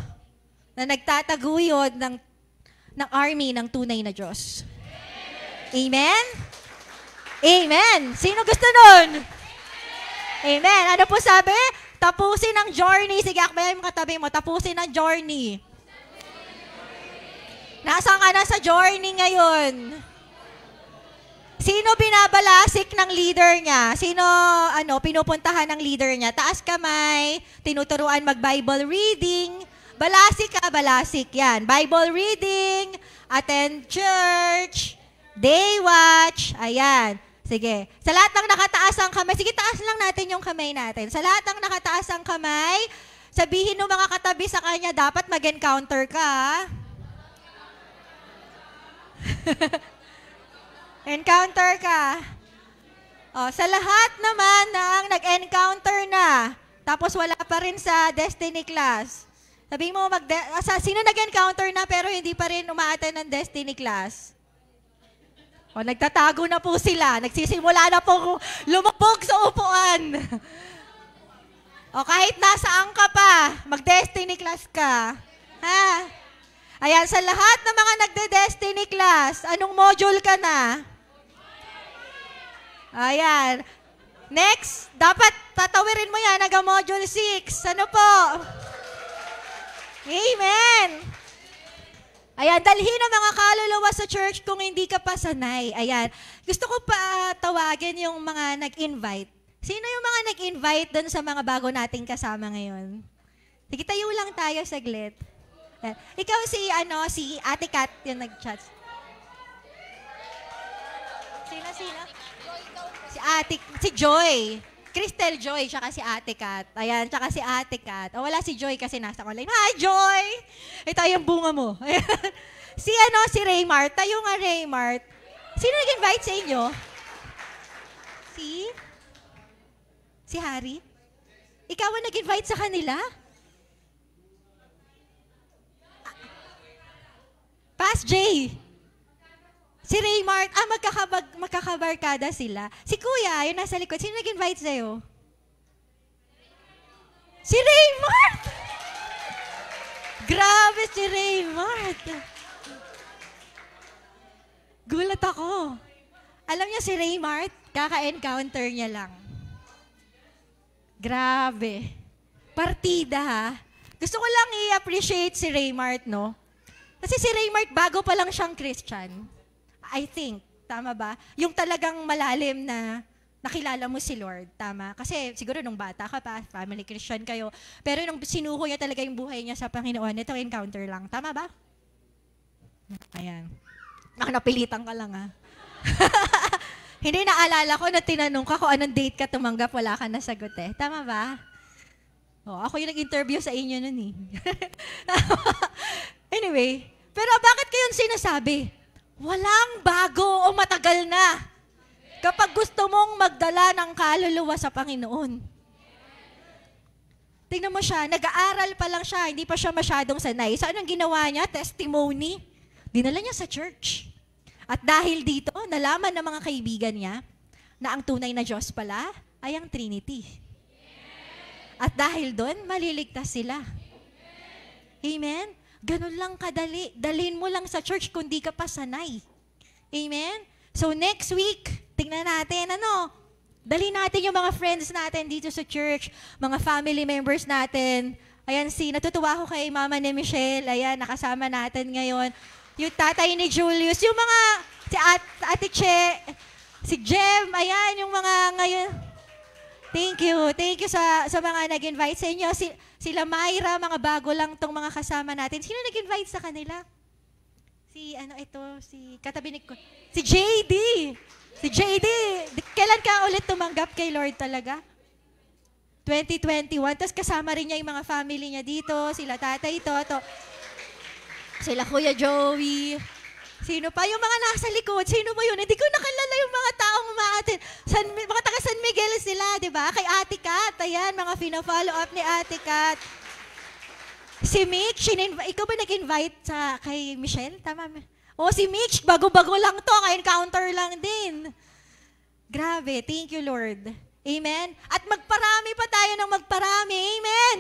na nagtataguyod ng army ng tunay na Diyos. Amen? Amen. Sino gusto nun? Amen. Ano po sabi? Tapusin ang journey. Sige, akbayan mo katabi mo. Tapusin ang journey. Nasaan ka na sa journey ngayon? Sino binabalasik ng leader niya? Sino pinupuntahan ng leader niya? Taas kamay, tinuturuan mag-Bible reading. Balasik ka, balasik yan. Bible reading, attend church, day watch, ayan. Sige. Sa lahat ng nakataas ang kamay, sige, taas lang natin yung kamay natin. Sa lahat ng nakataas ang kamay, sabihin ng mga katabi sa kanya, dapat mag-encounter ka. Encounter ka. Sa lahat naman ng nag-encounter na, tapos wala pa rin sa Destiny class. Sabihin mo, sino nag-encounter na pero hindi pa rin umaattend ng Destiny class? Nagtatago na po sila. Nagsisimula na po lumubog sa upuan. Kahit nasaan ka pa, mag-Destiny class ka. Ha? Ayan, sa lahat ng mga nagde-Destiny class, anong module ka na? Ayan. Next, dapat tatawirin mo yan hanggang module 6. Ano po? Amen. Ayan, dalhin ang mga kaluluwa sa church kung hindi ka pa sanay. Ayan. Gusto ko pa tawagin yung mga nag-invite. Sino yung mga nag-invite doon sa mga bago nating kasama ngayon? Sige, tayo lang tayo saglit. Ayan. Ikaw si Ate Kat yung nag-chat. Sino? Si Joy. Crystal Joy, tsaka si Ate Kat. Ayan, tsaka si Ate Kat. Wala si Joy kasi nasa online. Hi, Joy! Ito yung bunga mo. Ayan. Si Raymart. Tayo nga, Raymart. Sino nag-invite sa inyo? Si Harry? Ikaw ang nag-invite sa kanila? Pass J. Si Raymart, magkakabarkada sila. Si Kuya, yun nasa likod, sino nag-invite sa'yo? Si Raymart! Grabe si Raymart! Gulat ako. Alam niyo si Raymart, kaka-encounter niya lang. Grabe. Partida ha. Gusto ko lang i-appreciate si Raymart, no? Kasi si Raymart, bago pa lang siyang Christian. I think, tama ba? Yung talagang malalim na nakilala mo si Lord, tama? Kasi siguro nung bata ka pa, family Christian kayo, pero nung sinuho niya talaga yung buhay niya sa Panginoon, ito encounter lang, tama ba? Ayan. Napilitan ka lang, ha? Hindi naalala ko na tinanong ka kung anong date ka tumanggap, wala ka nasagot eh. Tama ba? Ako yung nag-interview sa inyo nun eh. Anyway, pero bakit kayo sinasabi? Walang bago o matagal na kapag gusto mong magdala ng kaluluwa sa Panginoon. Tingnan mo siya, nag-aaral pa lang siya, hindi pa siya masyadong sanay. So anong ginawa niya? Testimony. Dinala niya sa church. At dahil dito, nalaman ng mga kaibigan niya na ang tunay na Diyos pala ay ang Trinity. At dahil doon, maliligtas sila. Amen? Ganun lang kadali. Dalhin mo lang sa church kung di ka pa sanay. Amen? So next week, tingnan natin, dalhin natin yung mga friends natin dito sa church, mga family members natin. Ayan, natutuwa ako kay Mama ni Michelle. Ayan, nakasama natin ngayon. Yung tatay ni Julius, yung mga, si Ate Che, si Jem, ayan, yung mga ngayon. Thank you sa mga nag-invite sa inyo. Sila Myra, mga bago lang tong mga kasama natin. Sino nag-invite sa kanila? Si katabi ni ko. Si JD. Si JD. Kailan ka ulit tumanggap kay Lord talaga? 2021. Tapos kasama rin niya yung mga family niya dito. Sila tatay Toto. Sila Kuya Joey. Sino pa? Yung mga nasa likod. Sino ba yun? Hindi ko nakilala yung mga taong umaatin. Mga taga San Miguel sila, di ba? Kay Ate Kat. Ayan, mga fina-follow up ni Ate Kat. Si Mitch, ikaw ba nag-invite kay Michelle? Tama? Si Mitch, bago-bago lang to. Ka-encounter lang din. Grabe. Thank you, Lord. Amen? At magparami pa tayo ng magparami. Amen?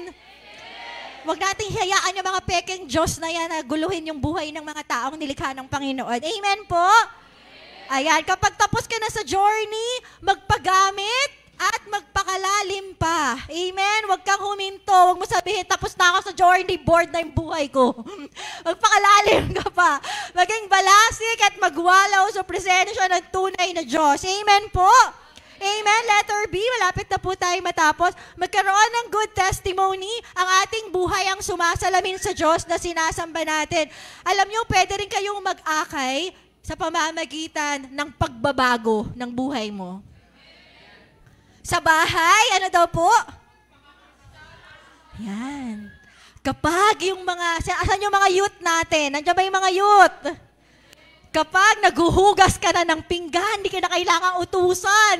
Huwag nating hayaan yung mga pekeng Diyos na yan na guluhin yung buhay ng mga taong nilikha ng Panginoon. Amen po? Ayan, kapag tapos ka na sa journey, magpagamit at magpakalalim pa. Amen? Huwag kang huminto. Huwag mo sabihin, tapos na ako sa journey, bored na yung buhay ko. Magpakalalim ka pa. Maging balasik at magwalaw sa presensya ng tunay na Diyos. Amen po? Amen. Letter B, malapit na po tayo matapos. Magkaroon ng good testimony, ang ating buhay ang sumasalamin sa Diyos na sinasamba natin. Alam niyo, pwede rin kayong mag-akay sa pamamagitan ng pagbabago ng buhay mo. Sa bahay, ano daw po? Yan. Kapag yung asan yung mga youth natin? Nandiyan ba yung mga youth? Kapag naguhugas ka na ng pinggan, hindi ka na kailangang utusan.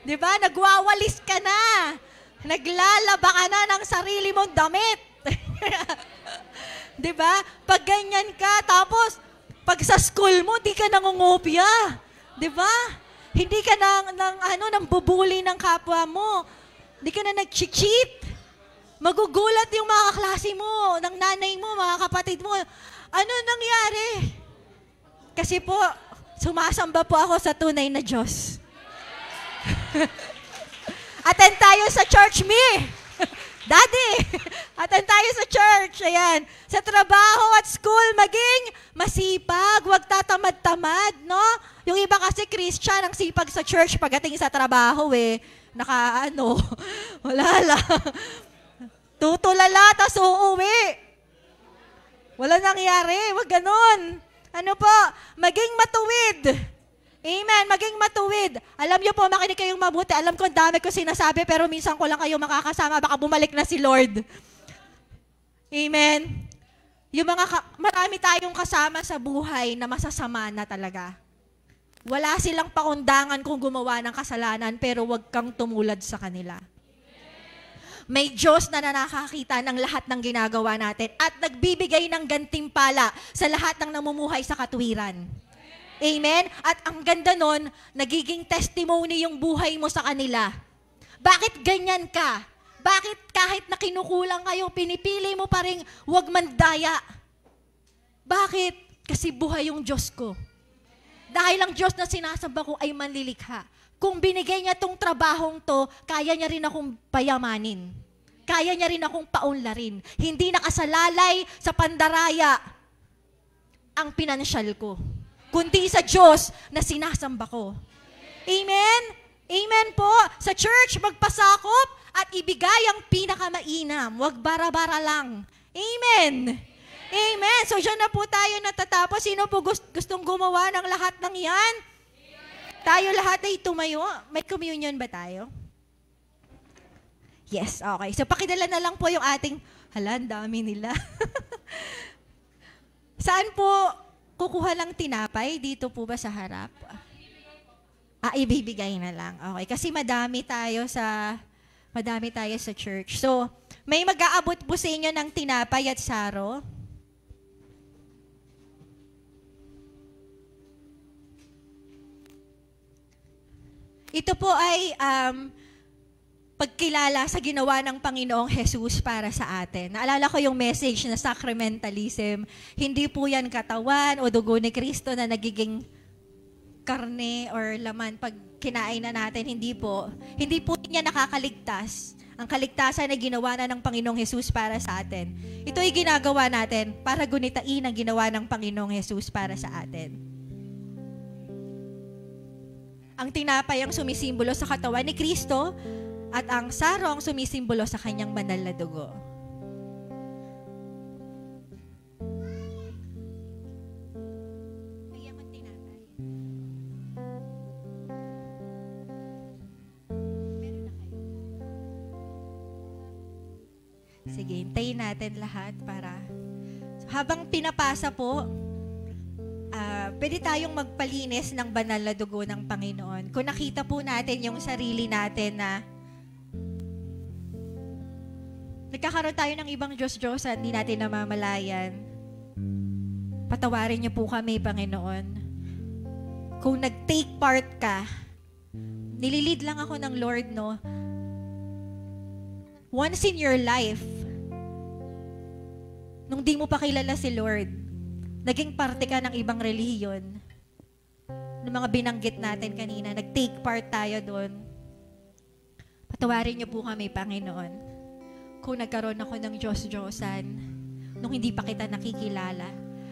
Di ba? Nagwawalis ka na. Naglalaba ka na ng sarili mong damit. Di ba? Pag ganyan ka, tapos pag sa school mo, di ka nangungopia. Di ba? Hindi ka nang bubuli ng kapwa mo. Hindi ka na nag-cheat. Magugulat yung mga kaklase mo, ng nanay mo, mga kapatid mo. Ano nangyari? Kasi po, sumasamba po ako sa tunay na Diyos. Attend tayo sa church, me! Daddy! Attend tayo sa church. Ayan. Sa trabaho at school, maging masipag, huwag tatamad-tamad, no? Yung iba kasi Christian, ang sipag sa church, pagdating sa trabaho, wala lang. Tutulala, tas uuwi. Wala nangyari, wag ganun. Ano po, maging matuwid. Amen, maging matuwid. Alam niyo po, makinig kayong mabuti. Alam ko, ang dami ko sinasabi, pero minsan ko lang kayo makakasama, baka bumalik na si Lord. Amen. Marami tayong kasama sa buhay na masasama na talaga. Wala silang pakundangan kung gumawa ng kasalanan, pero wag kang tumulad sa kanila. May Diyos na nakakita ng lahat ng ginagawa natin at nagbibigay ng gantimpala sa lahat ng namumuhay sa katwiran. Amen? At ang ganda nun, nagiging testimony yung buhay mo sa kanila. Bakit ganyan ka? Bakit kahit na kinukulang kayo, pinipili mo pa rin huwag mandaya? Bakit? Kasi buhay yung Diyos ko. Dahil ang Diyos na sinasamba ko ay manlilikha. Kung binigay niya tong trabahong to, kaya niya rin akong payamanin. Kaya niya rin akong paunlarin. Hindi nakasalalay sa pandaraya ang pinansyal ko, kundi sa Diyos na sinasamba ko. Amen? Amen po. Sa church, magpasakop at ibigay ang pinakamainam. Huwag bara-bara lang. Amen. Amen. So, dyan na po tayo natatapos. Sino po gustong gumawa ng lahat ng yan? Tayo lahat ay tumayo. May communion ba tayo? Yes, okay. So, pakidala na lang po yung ating, ang dami nila. Saan po kukuha lang tinapay? Dito po ba sa harap? Ibibigay na lang. Okay. Kasi madami tayo sa church. So, may mag-aabot po sa inyo ng tinapay at saro. Ito po ay pagkilala sa ginawa ng Panginoong Jesus para sa atin. Naalala ko yung message na sacramentalism. Hindi po yan katawan o dugo ni Kristo na nagiging karne or laman pag kinain na natin. Hindi po. Hindi po niya nakakaligtas. Ang kaligtasan na ginawa na ng Panginoong Jesus para sa atin. Ito ay ginagawa natin para gunitain ang ginawa ng Panginoong Jesus para sa atin. Ang tinapay ang sumisimbolo sa katawan ni Kristo at ang saro ang sumisimbolo sa kanyang banal na dugo. Sige, hintayin natin lahat para habang pinapasa po, pwede tayong magpalinis ng banal na dugo ng Panginoon. Kung nakita po natin yung sarili natin na nagkakaroon tayo ng ibang Diyos-Diyosan, hindi natin namamalayan, patawarin niyo po kami, Panginoon. Kung nag-take part ka, nililid lang ako ng Lord, no? Once in your life, nung di mo pa kilala si Lord, naging parte ka ng ibang relihiyon. Ng mga binanggit natin kanina, nag-take part tayo doon. Patawarin niyo po kami, Panginoon. Kung nagkaroon ako ng Diyos-Diyosan, nung hindi pa kita nakikilala.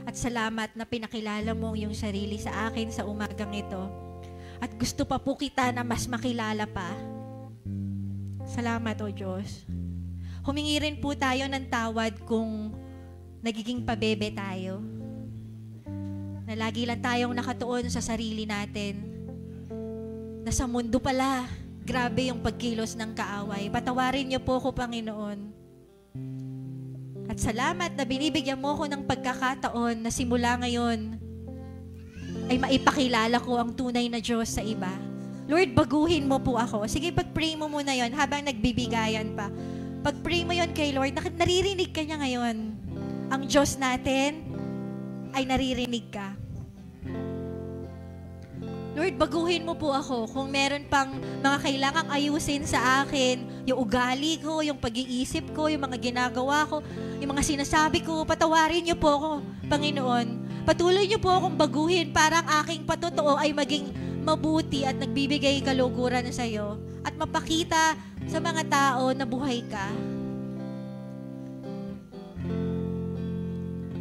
At salamat na pinakilala mo yung sarili sa akin sa umagang ito. At gusto pa po kita na mas makilala pa. Salamat, O Diyos. Humingi rin po tayo ng tawad kung nagiging pabebe tayo. Na lagi lang tayong nakatuon sa sarili natin. Na sa mundo pala, grabe yung pagkilos ng kaaway. Patawarin niyo po ko, Panginoon. At salamat na binibigyan mo ko ng pagkakataon na simula ngayon, ay maipakilala ko ang tunay na Diyos sa iba. Lord, baguhin mo po ako. Sige, pag-pray mo muna yon habang nagbibigayan pa. Pag-pray mo yon kay Lord, naririnig ka niya ngayon. Ang Diyos natin ay naririnig ka. Lord, baguhin mo po ako kung meron pang mga kailangang ayusin sa akin, yung ugali ko, yung pag-iisip ko, yung mga ginagawa ko, yung mga sinasabi ko, patawarin niyo po ako, Panginoon. Patuloy niyo po akong baguhin para ang aking patotoo ay maging mabuti at nagbibigay kaluguran sa iyo at mapakita sa mga tao na buhay ka.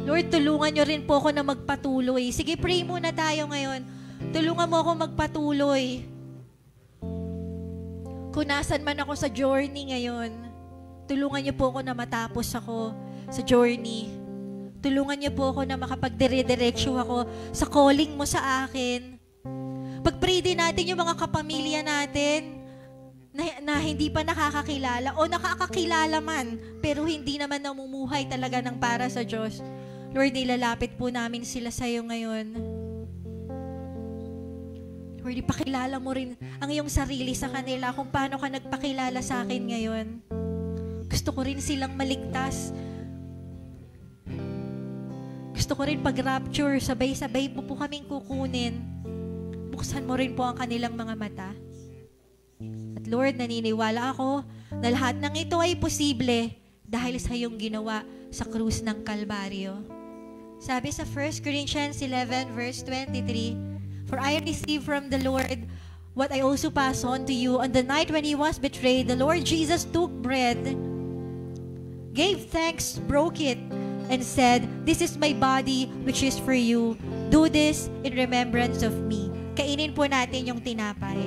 Lord, tulungan niyo rin po ako na magpatuloy. Sige, pray muna tayo ngayon. Tulungan mo ako magpatuloy. Kung nasan man ako sa journey ngayon, tulungan niyo po ako na matapos ako sa journey. Tulungan niyo po ako na makapagdire-diretsyo ako sa calling mo sa akin. Pag-pray din natin yung mga kapamilya natin na hindi pa nakakakilala o nakakakilala man, pero hindi naman namumuhay talaga ng para sa Diyos. Lord, nilalapit po namin sila sa iyo ngayon. Lord, ipakilala mo rin ang iyong sarili sa kanila kung paano ka nagpakilala sa akin ngayon. Gusto ko rin silang maligtas. Gusto ko rin pag-rapture, sabay-sabay po kaming kukunin. Buksan mo rin po ang kanilang mga mata. At Lord, naniniwala ako na lahat ng ito ay posible dahil sa iyong ginawa sa krus ng Kalbaryo. Sabi sa 1 Corinthians 11 verse 23, "For I received from the Lord what I also pass on to you. On the night when He was betrayed, the Lord Jesus took bread, gave thanks, broke it, and said, 'This is my body which is for you. Do this in remembrance of me.'" Kainin po natin yung tinapay.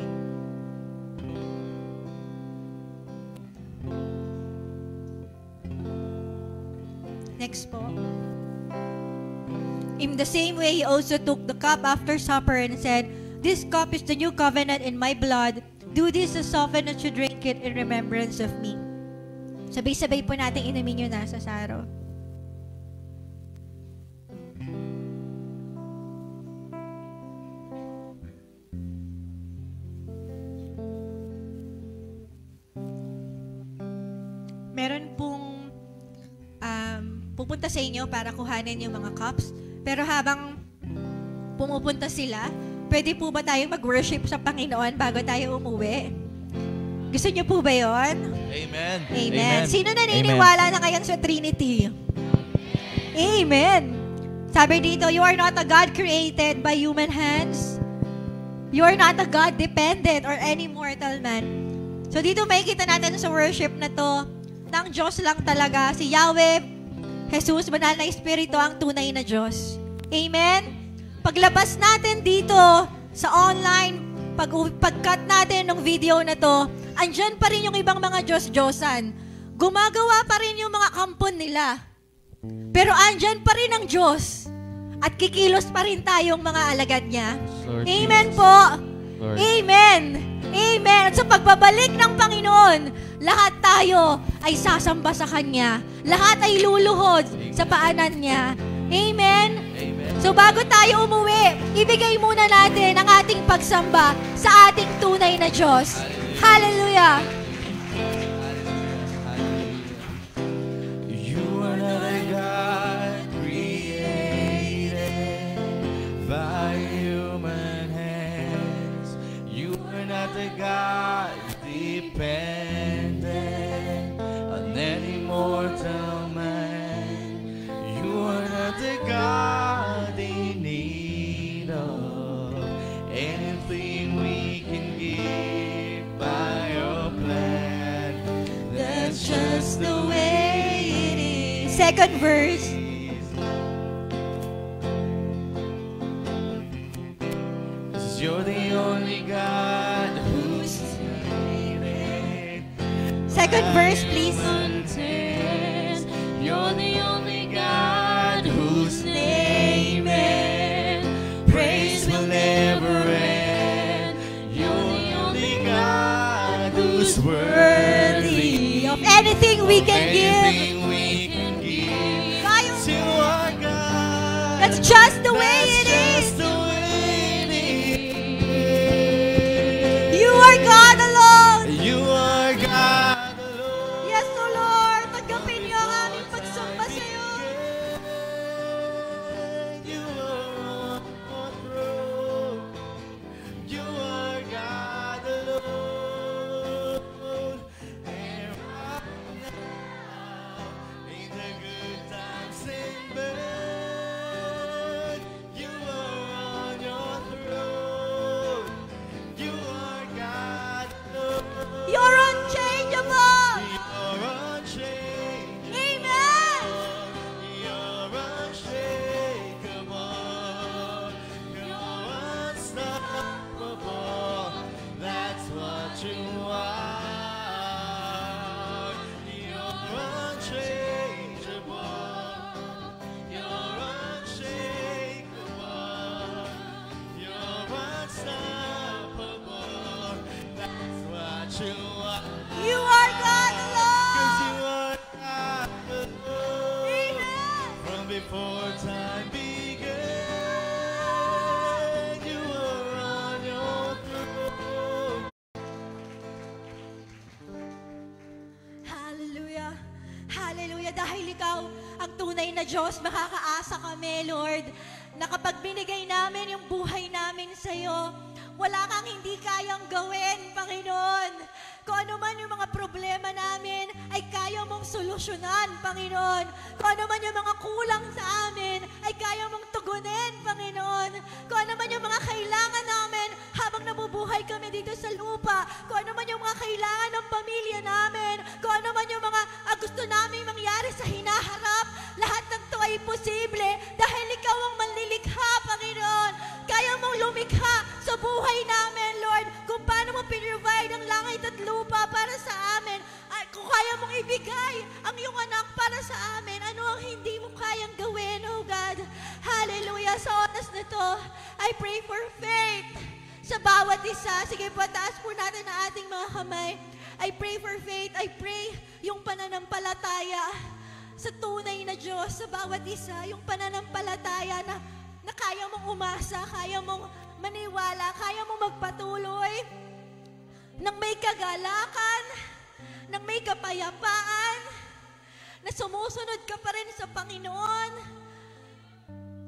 Next po. In the same way, He also took the cup after supper and said, "This cup is the new covenant in my blood. Do this as often as you drink it in remembrance of me." Sabay-sabay po natin inumin yun sa saro. Meron pong pupunta sa inyo para kuhanin yung mga cups. Pero habang pumupunta sila, pwede po ba tayong mag-worship sa Panginoon bago tayo umuwi? Gusto niyo po ba yun? Amen. Amen. Sino naniniwala na ngayon sa Trinity? Amen. Sabi dito, you are not a God created by human hands. You are not a God dependent or any mortal man. So dito makikita natin sa worship na to, ng Diyos lang talaga, si Yahweh, Jesus, Banal na Espiritu, ang tunay na Diyos. Amen? Paglabas natin dito sa online, pag-cut natin ng video na to, andyan pa rin yung ibang mga Diyos-Diyosan. Gumagawa pa rin yung mga kampon nila. Pero andyan pa rin ang Diyos. At kikilos pa rin tayong mga alagad niya. Lord Amen Jesus. po. Lord. Amen. Amen. At sa pagbabalik ng Panginoon, lahat tayo ay sasamba sa Kanya. Lahat ay luluhod sa paanan niya. Amen? Amen. So bago tayo umuwi, ibigay muna natin ang ating pagsamba sa ating tunay na Diyos. Hallelujah! You are not a God created by human hands. You are not a God dependent on any mortal man. You are not a God in need of anything we can give by your plan. That's just the way it is. Second verse. 'Cause you're the only God who's created. Second verse, please. You're the only God whose name and praise will never end. You're the only God who's worthy Of anything we can give. anything we can give Tayo. to our God. That's just the way it That's is. just the way before time began, you were on your throne. Hallelujah. Hallelujah. Dahil ikaw ang tunay na Diyos, makakaasa kami, Lord, na kapag binigay namin yung buhay namin sa iyo, wala kang hindi kayang gawin, Panginoon. Kung ano man yung mga problema namin, ay kaya mong solusyonan, Panginoon. Kung ano man yung mga kulang sa amin, ay kaya mong tugunin, Panginoon. Kung ano man yung mga kailangan namin habang nabubuhay kami dito sa lupa, kung ano man yung mga kailangan ng pamilya namin, kung ano man yung mga gusto namin mangyari sa hinaharap, lahat ng to ay posible dahil ikaw ang manlilikha, Panginoon. Kaya mong lumikha sa buhay namin, Lord, kung paano mo pinrovide ang langit at lupa para sa amin. At kung kaya mong ibigay ang iyong anak para sa amin, ano ang hindi mo kayang gawin, oh God? Hallelujah. Sa oras na to, I pray for faith sa bawat isa. Sige po, taas po natin ang ating mga kamay. I pray for faith. I pray yung pananampalataya sa tunay na Diyos sa bawat isa. Yung pananampalataya na kaya mong umasa, kaya mong maniwala, kaya mong magpatuloy nang may kagalakan, nang may kapayapaan, na sumusunod ka pa rin sa Panginoon.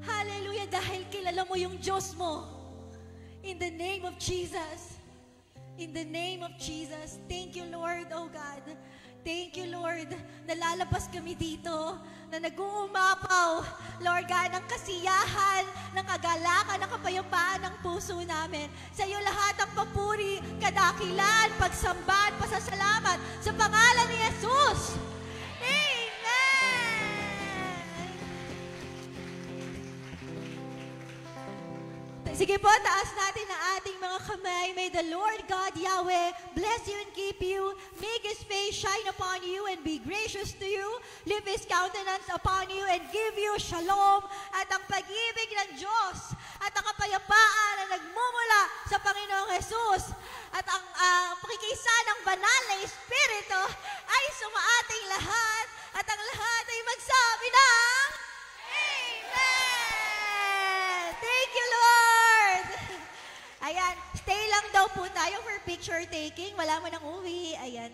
Hallelujah, dahil kilala mo yung Diyos mo. In the name of Jesus. In the name of Jesus. Thank you, Lord, oh God. Thank you, Lord. Nalalabas kami dito na nag-uumapaw, Lord God, ng kasiyahan, ng kagalakan, ng kapayapaan ng puso namin. Sa iyo lahat ang papuri, kadakilan, pagsamba at pasasalamat sa pangalan ni Jesus. Amen! Sige po, taas natin ang ating mga kamay. May the Lord God Yahweh bless you and keep you, make His face shine upon you and be gracious to you, lift His countenance upon you and give you shalom. At ang pag-ibig ng Diyos at ang kapayapaan na nagmumula sa Panginoong Jesus at ang pakikisa ng banal na Espiritu ay sumaating lahat at ang lahat ay magsabi ng Amen! Thank you, Lord! Ayan, stay lang daw po tayo for picture taking. Wala mo nang uwi. Ayan.